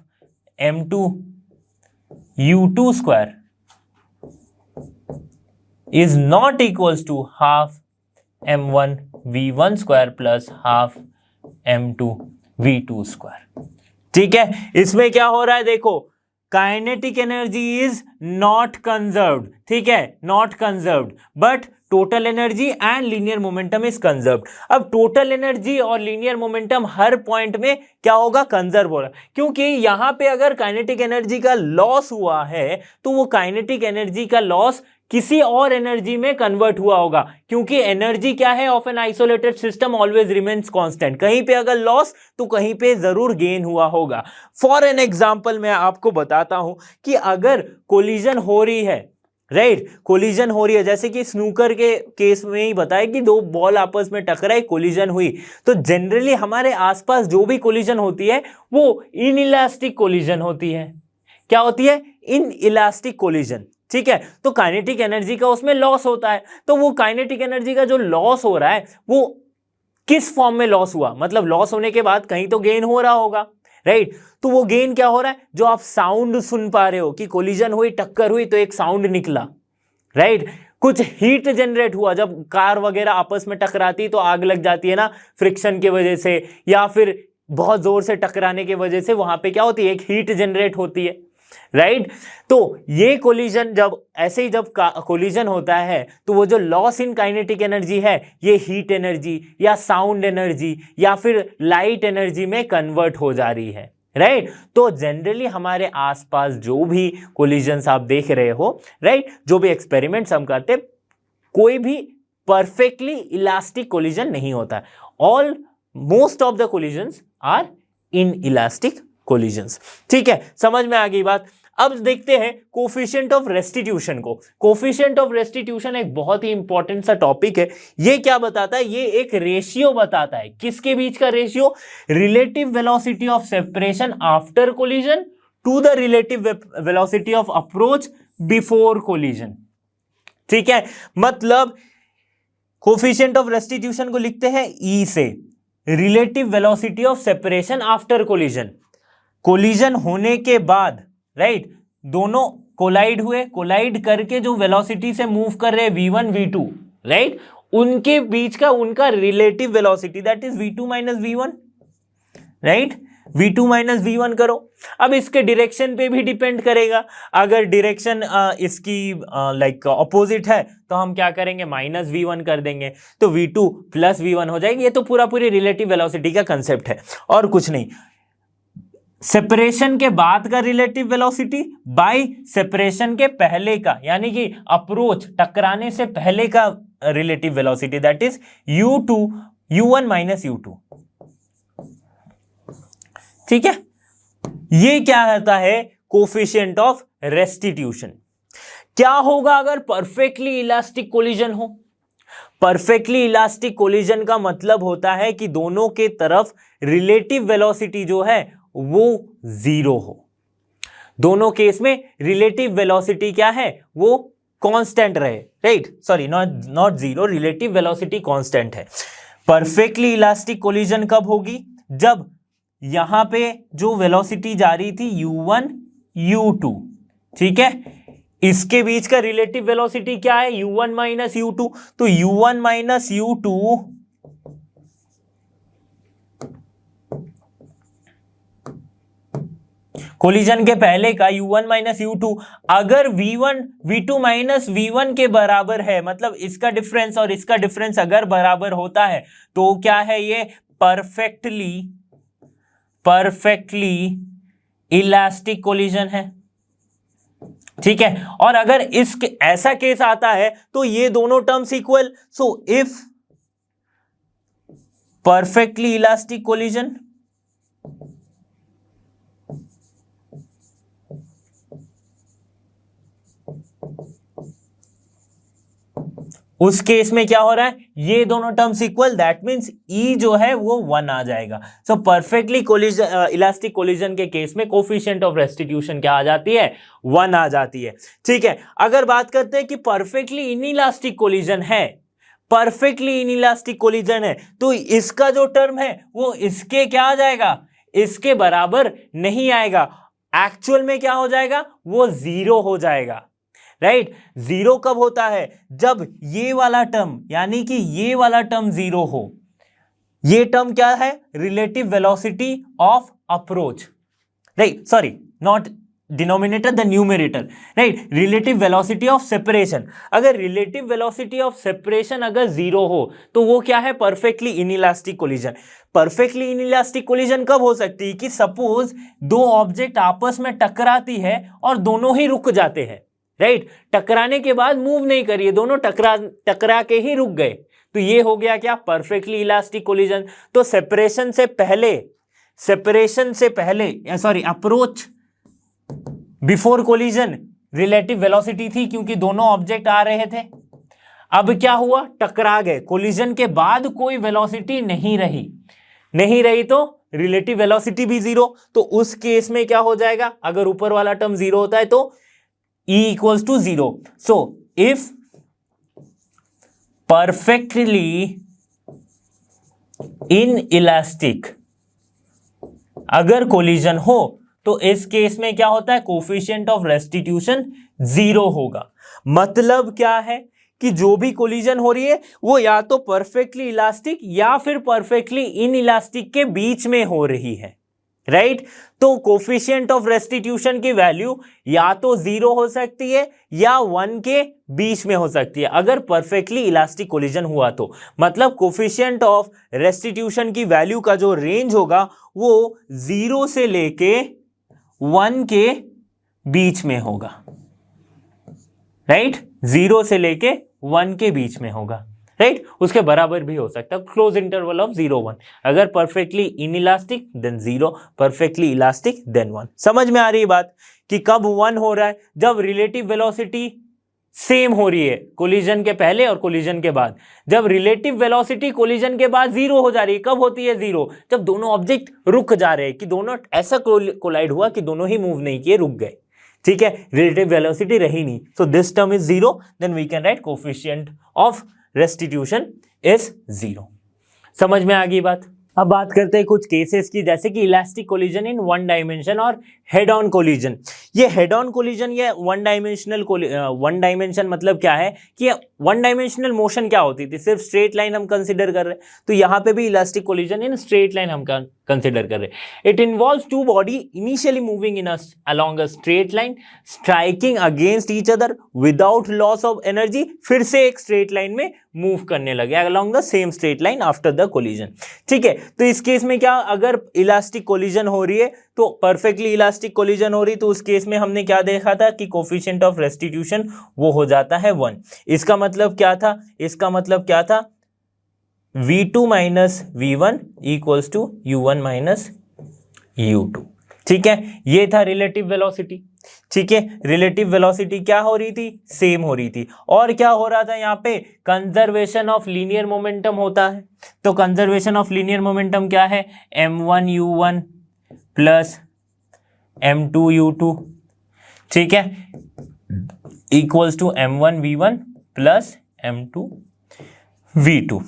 m2 u2 square is not equals to half m1 v1 square plus half m2 v2 square, ठीक है। इसमें क्या हो रहा है, देखो kinetic energy is not conserved, ठीक है, not conserved, but total energy and linear momentum is conserved. अब टोटल एनर्जी और लीनियर मोमेंटम हर पॉइंट में क्या होगा, कंजर्व हो रहा है, क्योंकि यहां पे अगर काइनेटिक एनर्जी का लॉस हुआ है तो वो काइनेटिक एनर्जी का लॉस किसी और एनर्जी में कन्वर्ट हुआ होगा, क्योंकि एनर्जी क्या है of N isolated system always remains constant. कहीं पे अगर लॉस तो कहीं पे जरूर गेन हुआ होगा। फॉर एन एग्जांपल मैं आपको बताता हूं कि अगर कोलिजन हो रही है, राइट, कोलिजन हो रही है, जैसे कि स्नूकर के केस में ही बताया कि दो बॉल आपस में टकराई, कोलिजन हुई, तो जनरली हमारे आसपास जो भी कोलिजन होती है वो इनइलास्टिक कोलिजन होती है। क्या होती है, इनइलास्टिक कोलिजन, ठीक है। तो काइनेटिक एनर्जी का उसमें लॉस होता है, तो वो काइनेटिक एनर्जी का जो लॉस हो रहा है वो किस फॉर्म में लॉस हुआ, मतलब लॉस होने के बाद कहीं तो गेन हो रहा होगा, राइट। तो वो गेन क्या हो रहा है, जो आप साउंड सुन पा रहे हो कि कोलिजन हुई, टक्कर हुई तो एक साउंड निकला, राइट। कुछ हीट जनरेट हुआ, जब कार वगैरह आपस में टकराती तो आग लग जाती है ना, फ्रिक्शन की वजह से, या फिर बहुत जोर से टकराने की वजह से वहां पे क्या होती है, एक हीट जनरेट होती है, राइट। तो ये कोलिजन जब ऐसे ही जब कोलिजन होता है तो वो जो लॉस इन काइनेटिक एनर्जी है ये हीट एनर्जी या साउंड एनर्जी या फिर लाइट एनर्जी में कन्वर्ट हो जा रही है, राइट। तो जनरली हमारे आसपास जो भी कोलिजन्स आप देख रहे हो, राइट, जो भी एक्सपेरिमेंट्स हम करते, कोई भी परफेक्टली इलास्टिक कोलिजन नहीं होता। All most of the collisions are inelastic collisions, ठीक है। समझ में आ गई बात। अब देखते हैं कोफिशिएंट ऑफ रेस्टिट्यूशन को। कोफिशिएंट ऑफ रेस्टिट्यूशन एक बहुत ही इंपॉर्टेंट सा टॉपिक है। ये क्या बताता है, ये एक रेशियो बताता है, किसके बीच का ratio, relative velocity of separation after collision to the relative velocity of approach before collision, ठीक है। मतलब कोफिशिएंट ऑफ रेस्टिट्यूशन को लिखते हैं ई से, relative velocity of separation after collision, collision होने के बाद, राइट, दोनों कोलाइड हुए, कोलाइड करके जो वेलोसिटी से मूव कर रहे v1 v2, राइट, उनके बीच का उनका relative velocity that is v2 minus v1, right, v2 minus v1 करो। अब इसके डायरेक्शन पे भी डिपेंड करेगा, अगर डायरेक्शन इसकी लाइक ऑपोजिट है तो हम क्या करेंगे, माइनस v1 कर देंगे, तो v2 प्लस v1 हो जाएगी। ये तो पूरी रिलेटिव वेलोसिटी का कंसेप्ट है और कुछ नहीं। सेपरेशन के बाद का रिलेटिव वेलोसिटी बाय सेपरेशन के पहले का, यानी कि अप्रोच टकराने से पहले का relative velocity, that is u1 minus u2। ठीक है, ये क्या होता है, कोफिशिएंट ऑफ रेस्टिट्यूशन। क्या होगा अगर परफेक्टली इलास्टिक कोलिजन हो? परफेक्टली इलास्टिक कोलिजन का मतलब होता है कि दोनों के तरफ रिलेटिव वेलोसिटी जो है वो जीरो हो। दोनों केस में रिलेटिव वेलोसिटी क्या है, वो कांस्टेंट रहे, right, sorry not zero, relative velocity constant है। परफेक्टली इलास्टिक कोलिजन कब होगी, जब यहां पे जो वेलोसिटी जा रही थी u1 u2, ठीक है, इसके बीच का रिलेटिव वेलोसिटी क्या है, u1 माइनस u2, तो u1 माइनस u2 कोलिजन के पहले का u1 माइनस u2 अगर v2 माइनस v1 के बराबर है, मतलब इसका डिफरेंस और इसका डिफरेंस अगर बराबर होता है तो क्या है, ये परफेक्टली इलास्टिक कोलिजन है। ठीक है, और अगर ऐसा केस आता है तो ये दोनों terms equal, so if perfectly elastic collision उस केस में क्या हो रहा है, ये दोनों टर्म्स इक्वल, दैट मींस ई जो है वो 1 आ जाएगा। सो परफेक्टली इलास्टिक कोलिजन के केस में कोफिशिएंट ऑफ रेस्टिट्यूशन क्या आ जाती है, 1 आ जाती है। ठीक है, अगर बात करते हैं कि परफेक्टली इनइलास्टिक कोलिजन है, परफेक्टली इनइलास्टिक कोलिजन है, तो इसका जो टर्म है वो इसके क्या आ जाएगा, इसके बराबर नहीं आएगा। एक्चुअल में क्या हो जाएगा, वो जीरो हो जाएगा, राइट। जीरो कब होता है, जब ये वाला टर्म, यानी कि ये वाला टर्म जीरो हो। ये टर्म क्या है, relative velocity of approach, right, sorry not denominator, the numerator, right, relative velocity of separation. अगर रिलेटिव वेलोसिटी ऑफ सेपरेशन अगर जीरो हो तो वो क्या है, perfectly inelastic collision. Perfectly inelastic collision कब हो सकती है, कि सपोज दो ऑब्जेक्ट आपस में टकराती है और दोनों ही रुक जाते हैं, राइट, टकराने के बाद मूव नहीं करिए, दोनों टकरा के ही रुक गए, तो ये हो गया क्या, परफेक्टली इलास्टिक कोलिजन। तो सेपरेशन से पहले sorry approach before collision relative velocity थी, क्योंकि दोनों ऑब्जेक्ट आ रहे थे। अब क्या हुआ, टकरा गए, कोलिजन के बाद कोई वेलोसिटी नहीं रही तो रिलेटिव वेलोसिटी भी जीरो। तो उस केस में क्या हो जाएगा, अगर ऊपर वाला टर्म जीरो होता है तो E equals to 0. So, if perfectly inelastic अगर कोलिजन हो तो इस केस में क्या होता है, कोफिशिएंट ऑफ रेस्टिट्यूशन 0 होगा। मतलब क्या है कि जो भी कोलिजन हो रही है वो या तो परफेक्टली इलास्टिक या फिर परफेक्टली इनइलास्टिक के बीच में हो रही है, राइट। तो कोफिशिएंट ऑफ रेस्टिट्यूशन की वैल्यू या तो 0 हो सकती है या 1 के बीच में हो सकती है, अगर परफेक्टली इलास्टिक कोलिजन हुआ तो। मतलब कोफिशिएंट ऑफ रेस्टिट्यूशन की वैल्यू का जो रेंज होगा वो 0 से लेके 1 के बीच में होगा, राइट, 0 से लेके 1 के बीच में होगा, राइट, उसके बराबर भी हो सकता है, क्लोज इंटरवल ऑफ 0-1। अगर perfectly inelastic then 0, perfectly elastic then 1। समझ में आ रही है बात कि कब 1 हो रहा है, जब रिलेटिव वेलोसिटी सेम हो रही है कोलिजन के पहले और कोलिजन के बाद। जब रिलेटिव वेलोसिटी कोलिजन के बाद 0 हो जा रही है, कब होती है 0, जब दोनों ऑब्जेक्ट रुक जा रहे हैं, कि दोनों ऐसा कोलाइड हुआ कि दोनों ही मूव नहीं किए, रुक गए, ठीक है, रिलेटिव वेलोसिटी रही नहीं। So this term is 0, then we can write coefficient of restitution is 0। समझ में आ गई बात। अब बात करते हैं कुछ केसेस की, जैसे कि elastic collision in one dimension और हेड ऑन कोलिजन। ये हेड ऑन कोलिजन या वन डायमेंशन मतलब क्या है कि वन डायमेंशनल मोशन क्या होती थी, सिर्फ स्ट्रेट लाइन हम कंसिडर कर रहे हैं, तो यहाँ पे भी elastic collision in straight line हम कंसिडर कर रहे हैं। It involves two body initially moving in along a straight line striking against each other without loss of energy, फिर से एक स्ट्रेट लाइन में मूव करने लगे along the same straight line after the collision. ठीक है, तो इस केस में क्या, अगर इलास्टिक कोलिजन हो रही है तो परफेक्टली इलास्टिक कोलिजन हो रही, तो उस केस में हमने क्या देखा था कि कोफिशिएंट ऑफ रेस्टिट्यूशन वो हो जाता है 1। इसका मतलब क्या था, इसका मतलब क्या था, v2 minus v1 equals to u1 minus u2। ठीक है, ये था रिलेटिव वेलोसिटी। ठीक है, रिलेटिव वेलोसिटी क्या हो रही थी, सेम हो रही थी। और क्या हो रहा था यहाँ पे, कंजर्वेशन ऑफ लीनियर मोमेंटम होता है। तो कंजर्वेशन ऑफ लीनियर मोमेंटम क्या है, m1 u1 plus m2 u2, ठीक है, equals to m1 v1 plus m2 v2।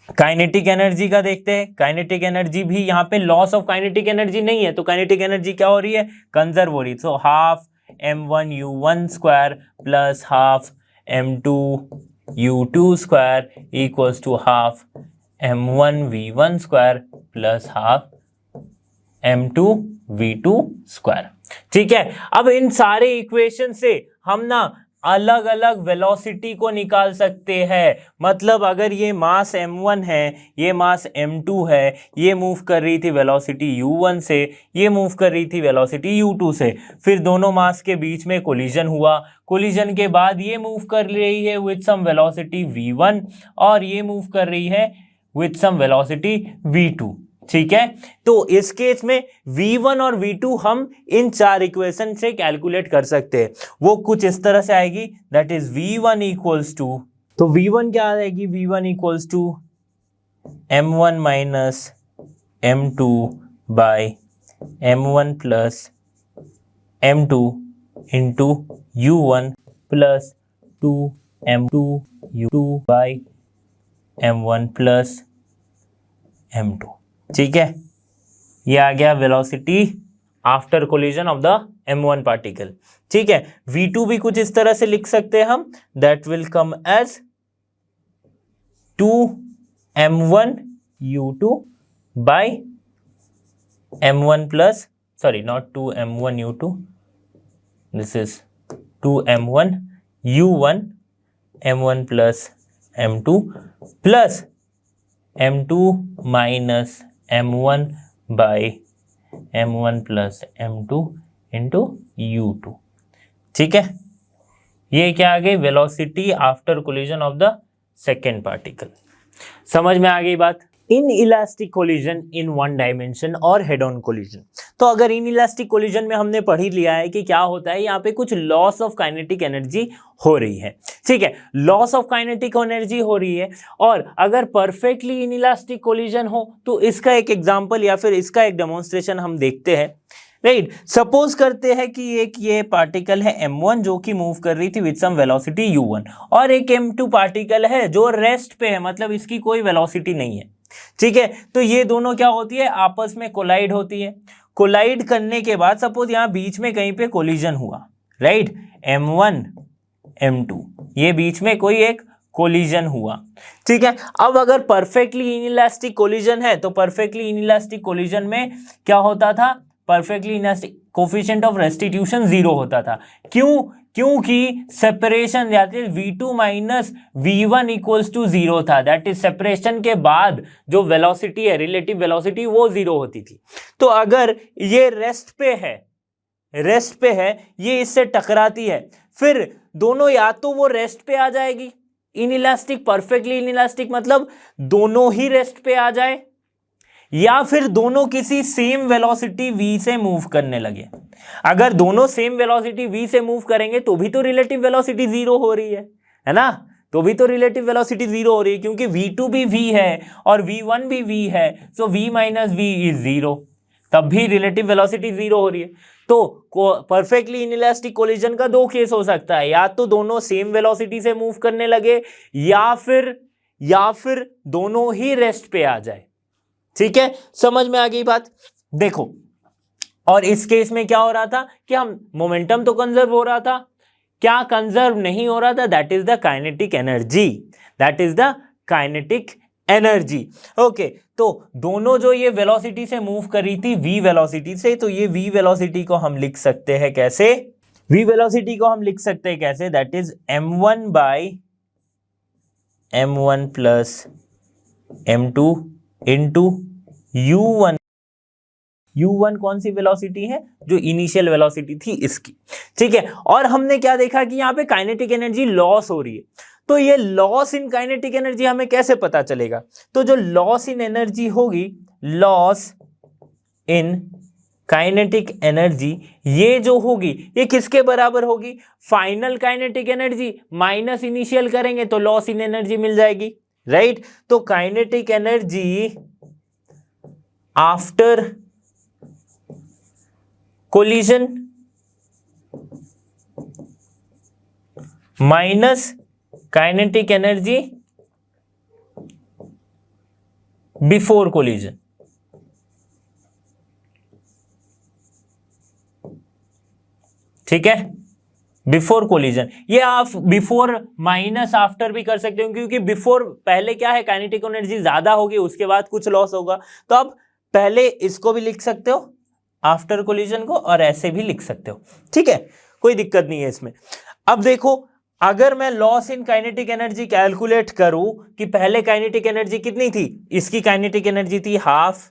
Kinetic energy का देखते हैं। काइनेटिक एनर्जी भी यहाँ पे लॉस ऑफ काइनेटिक एनर्जी नहीं है, तो काइनेटिक एनर्जी क्या हो रही है, कंजर्व हो रही है। So half m1 u1 square plus half m2 u2 square equals to half m1 v1 square plus half m2 v2 square. ठीक है, अब इन सारे इक्वेशन से हम ना अलग अलग वेलोसिटी को निकाल सकते हैं। मतलब अगर ये मास m1 है, ये मास m2 है, ये मूव कर रही थी वेलोसिटी u1 से, ये मूव कर रही थी वेलोसिटी u2 से, फिर दोनों मास के बीच में कोलिजन हुआ, कोलिजन के बाद ये मूव कर रही है विथ सम वेलोसिटी v1 और ये मूव कर रही है विथ सम वेलोसिटी v2। ठीक है, तो इस केस में v1 और v2 हम इन चार इक्वेशन से कैलकुलेट कर सकते हैं। वो कुछ इस तरह से आएगी, that is v1 equals to, तो v1 क्या आएगी, v1 equals to m1 minus m2 by m1 plus m2 into u1 plus 2m2 u2 by m1 plus m2। ठीक है, ये आ गया velocity after collision of the m1 particle. ठीक है, v2 भी कुछ इस तरह से लिख सकते हैं हम, that will come as 2m1 u2 by m1 plus, sorry not 2m1 u2, this is 2m1 u1 m1 plus m2 plus m2 minus m1 by m1 plus m2 into u2। ठीक है, ये क्या आ गई, velocity after collision of the second particle. समझ में आ गई बात। In elastic collision in one dimension और हेड ऑन कोलिजन, तो अगर इन इलास्टिक कोलिजन में हमने पढ़ ही लिया है कि क्या होता है, यहाँ पे कुछ लॉस ऑफ काइनेटिक एनर्जी हो रही है। ठीक है, लॉस ऑफ काइनेटिक एनर्जी हो रही है, और अगर परफेक्टली इन इलास्टिक कोलिजन हो तो इसका एक एग्जांपल या फिर इसका एक डेमोन्स्ट्रेशन हम देखते हैं। राइट, सपोज करते हैं कि एक ये पार्टिकल है m1 जो कि मूव कर रही थी विद सम वेलोसिटी u1, और एक m2 पार्टिकल है जो रेस्ट पे है, मतलब इसकी कोई वेलोसिटी नहीं है। ठीक है, तो ये दोनों क्या होती है, आपस में कोलाइड होती है। कोलाइड करने के बाद सपोज यहाँ बीच में कहीं पे कोलिजन हुआ, राइट, m1 m2, ये बीच में कोई एक कोलिजन हुआ। ठीक है, अब अगर परफेक्टली इनइलास्टिक कोलिजन है तो परफेक्टली इनइलास्टिक कोलिजन में क्या होता था, perfectly inelastic coefficient of restitution 0 होता था। क्यों, क्योंकि separation v2 minus v1 equals to 0 था। दैट इज सेपरेशन के बाद जो वेलोसिटी है, रिलेटिव वेलोसिटी, वो 0 होती थी। तो अगर ये रेस्ट पे है, ये इससे टकराती है, फिर दोनों या तो वो रेस्ट पे आ जाएगी, इनइलास्टिक, परफेक्टली इनइलास्टिक मतलब दोनों ही रेस्ट पे आ जाए, या फिर दोनों किसी सेम वेलोसिटी v से मूव करने लगे। अगर दोनों सेम वेलोसिटी v से मूव करेंगे तो भी तो रिलेटिव वेलोसिटी 0 हो रही है ना, तो भी तो रिलेटिव वेलोसिटी 0 हो रही है, क्योंकि v2 भी v है और v1 भी v है, सो v माइनस v इज 0, तब भी रिलेटिव वेलोसिटी 0 हो रही है। तो परफेक्टली इनइलास्टिक कोलिजन का दो केस हो सकता है, या तो दोनों सेम वेलोसिटी से मूव करने लगे, या फिर दोनों ही रेस्ट पे आ जाए। ठीक है, समझ में आ गई बात। देखो, और इस केस में क्या हो रहा था कि हम मोमेंटम तो कंजर्व हो रहा था, क्या कंजर्व नहीं हो रहा था, that is the kinetic energy, that is the kinetic energy. Okay, तो दोनों जो ये वेलोसिटी से मूव कर रही थी v वेलोसिटी से, तो ये v वेलोसिटी को हम लिख सकते हैं कैसे, v वेलोसिटी को हम लिख सकते हैं कैसे, that is m1 by m1 plus m2 into u1। u1 कौन सी वेलोसिटी है, जो इनिशियल वेलोसिटी थी इसकी, ठीक है। और हमने क्या देखा कि यहाँ पे काइनेटिक एनर्जी लॉस हो रही है, तो ये लॉस इन काइनेटिक एनर्जी हमें कैसे पता चलेगा, तो जो लॉस इन एनर्जी होगी, लॉस इन काइनेटिक एनर्जी, ये जो होगी ये किसके बराबर होगी, final kinetic energy minus initial करेंगे तो लॉस इन एनर्जी मिल जाएगी, राइट। तो kinetic energy after collision minus kinetic energy before collision, ठीक है, बिफोर कोलिजन। ये आप बिफोर माइनस आफ्टर भी कर सकते हो, क्योंकि बिफोर पहले क्या है, काइनेटिक एनर्जी ज्यादा होगी, उसके बाद कुछ लॉस होगा, तो आप पहले इसको भी लिख सकते हो आफ्टर कोलिजन को, और ऐसे भी लिख सकते हो, ठीक है, कोई दिक्कत नहीं है इसमें। अब देखो, अगर मैं loss in kinetic energy calculate करूं कि पहले काइनेटिक एनर्जी कितनी थी, इसकी काइनेटिक एनर्जी थी half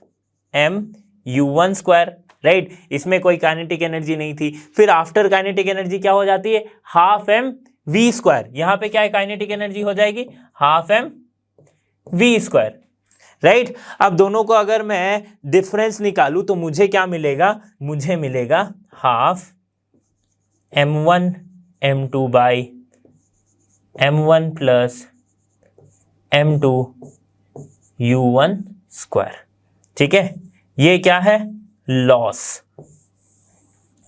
m u1 square, right, इसमें कोई काइनेटिक एनर्जी नहीं थी। फिर आफ्टर काइनेटिक एनर्जी क्या हो जाती है, हाफ m v स्क्वायर, यहां पे क्या है, काइनेटिक एनर्जी हो जाएगी half m v square, right. अब दोनों को अगर मैं डिफरेंस निकालूं तो मुझे क्या मिलेगा, मुझे मिलेगा half m1 m2 by m1 plus m2 u1 square, ठीक है। ये क्या है, loss,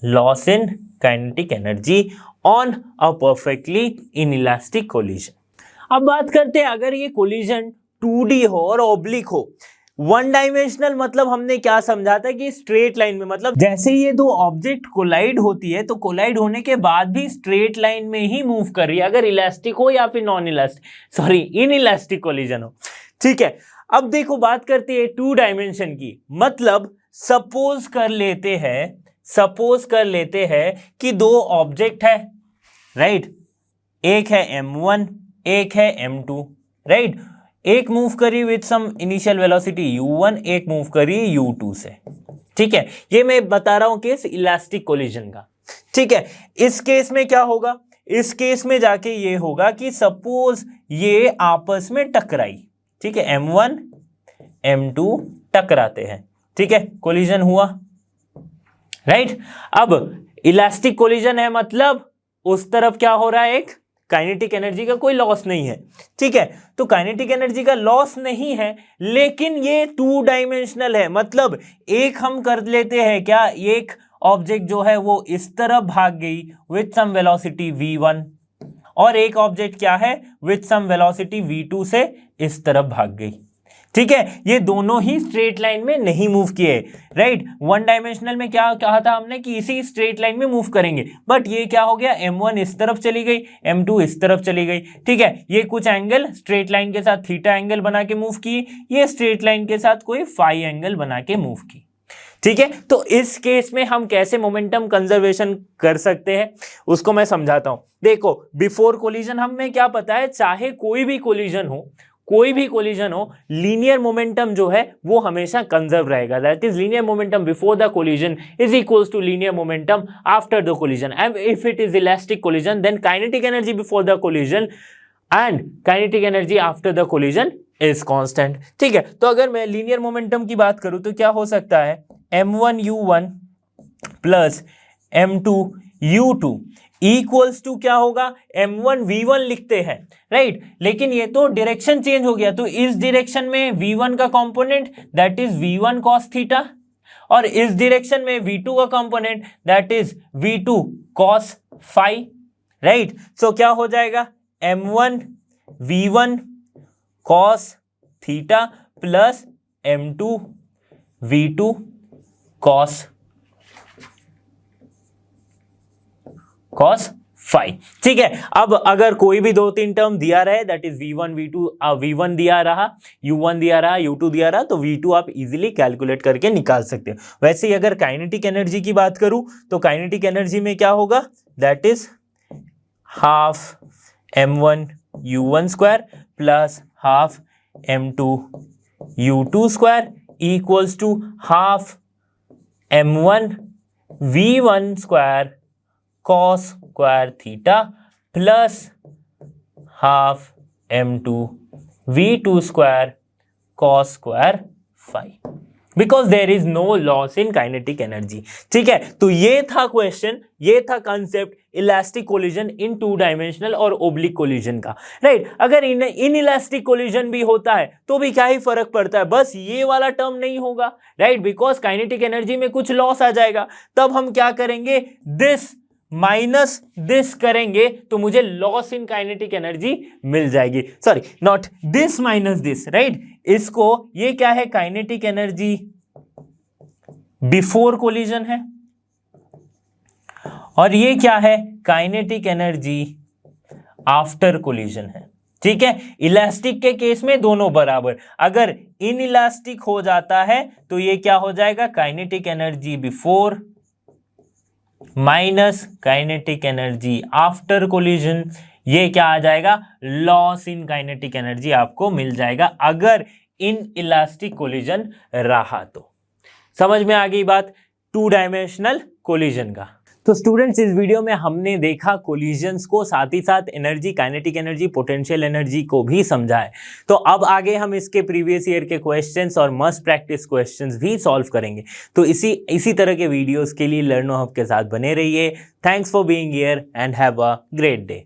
loss in kinetic energy on a perfectly inelastic collision. अब बात करते हैं, अगर ये कोलिजन 2D हो और ऑब्लिक हो, वन डायमेंशनल मतलब हमने क्या समझा था कि स्ट्रेट लाइन में, मतलब जैसे ये दो ऑब्जेक्ट कोलाइड होती है तो कोलाइड होने के बाद भी स्ट्रेट लाइन में ही मूव कर रही है, अगर इलास्टिक हो या फिर non elastic, sorry inelastic collision हो, ठीक है। अब देखो, बात करते हैं 2 डायमेंशन की, मतलब सपोज कर लेते हैं कि दो ऑब्जेक्ट है, राइट, एक है m1 एक है m2, राइट, एक मूव करी with some initial velocity u1, एक मूव करी u2 से, ठीक है। ये मैं बता रहा हूं केस इलास्टिक कोलिजन का, ठीक है। इस केस में क्या होगा, इस केस में जाके ये होगा कि सपोज ये आपस में टकराई, ठीक है, m1 m2 टकराते हैं, ठीक है, कोलिजन हुआ, राइट। अब इलास्टिक कोलिजन है, मतलब उस तरफ क्या हो रहा है, एक काइनेटिक एनर्जी का कोई लॉस नहीं है, ठीक है। तो काइनेटिक एनर्जी का लॉस नहीं है, लेकिन ये 2 डायमेंशनल है, मतलब एक हम कर लेते हैं क्या, एक ऑब्जेक्ट जो है वो इस तरफ भाग गई विथ सम वेलोसिटी v1, और एक ऑब्जेक्ट क्या है, विथ सम वेलोसिटी v2 से इस तरफ भाग गई, ठीक है। ये दोनों ही स्ट्रेट लाइन में नहीं मूव किए, राइट। वन डायमेंशनल में क्या कहा था हमने कि इसी स्ट्रेट लाइन में मूव करेंगे, बट ये क्या हो गया, m1 इस तरफ चली गई, m2 इस तरफ चली गई, ठीक है। ये कुछ एंगल स्ट्रेट लाइन के साथ थीटा एंगल बना के मूव की, ये स्ट्रेट लाइन के साथ कोई फाई एंगल बना के मूव की, ठीक है। तो इस केस में हम कैसे मोमेंटम कंजर्वेशन कर सकते हैं उसको मैं समझाता हूं। देखो, बिफोर कोलिजन हमें क्या पता है, चाहे कोई भी कोलिजन हो, लीनियर मोमेंटम जो है वो हमेशा कंजर्व रहेगा, that is linear momentum before the collision is equals to linear momentum after the collision, and if it is elastic collision then kinetic energy before the collision and kinetic energy after the collision is constant, ठीक है। तो अगर मैं linear momentum की बात करूं तो क्या हो सकता है, m1 u1 plus m2 u2 equals to क्या होगा, m1 v1 लिखते हैं, राइट, लेकिन ये तो डायरेक्शन चेंज हो गया, तो इस डायरेक्शन में v1 का component that is v1 cos theta, और इस डायरेक्शन में v2 का component that is v2 cos phi, right. So क्या हो जाएगा, m1 v1 cos theta plus m2 v2 cos phi. ठीक है, अब अगर कोई भी 2-3 टर्म दिया रहे, that is v1 v2, v1 दिया रहा, u1 दिया रहा, u2 दिया रहा, तो v2 आप इजीली कैलकुलेट करके निकाल सकते हो। वैसे ही अगर काइनेटिक एनर्जी की बात करूं तो काइनेटिक एनर्जी में क्या होगा, that is half m1 u1 square plus half m2 u2 square equals to half m1 v1 square cos square theta plus half m2 v2 square cos square phi, because there is no loss in kinetic energy. ठीक है, तो ये था question, ये था concept elastic collision in 2 dimensional और oblique collision का, right. अगर इन इलास्टिक कोलिजन भी होता है तो भी क्या ही फर्क पड़ता है, बस ये वाला टर्म नहीं होगा, राइट, बिकॉज काइनेटिक एनर्जी में कुछ लॉस आ जाएगा। तब हम क्या करेंगे, दिस माइनस दिस करेंगे तो मुझे लॉस इन काइनेटिक एनर्जी मिल जाएगी। Sorry, not this minus this, right. इसको, ये क्या है, काइनेटिक एनर्जी बिफोर कोलिजन है, और ये क्या है, काइनेटिक एनर्जी आफ्टर कोलिजन है। ठीक है, इलास्टिक के केस में दोनों बराबर, अगर इन इलास्टिक हो जाता है तो ये क्या हो जाएगा, kinetic energy before minus kinetic energy after collision, ये क्या आ जाएगा, लॉस इन काइनेटिक एनर्जी आपको मिल जाएगा अगर इन इलास्टिक कोलिजन रहा तो। समझ में आ गई बात 2 डायमेंशनल कोलिजन का। तो स्टूडेंट्स, इस वीडियो में हमने देखा कोलिजन्स को, साथ ही साथ energy, kinetic energy, potential energy को भी समझा है। तो अब आगे हम इसके प्रीवियस ईयर के क्वेश्चंस और मस्ट प्रैक्टिस क्वेश्चंस भी सॉल्व करेंगे। तो इसी तरह के वीडियोस के लिए लर्नो हब के साथ बने रहिए। Thanks for being here and have a great day.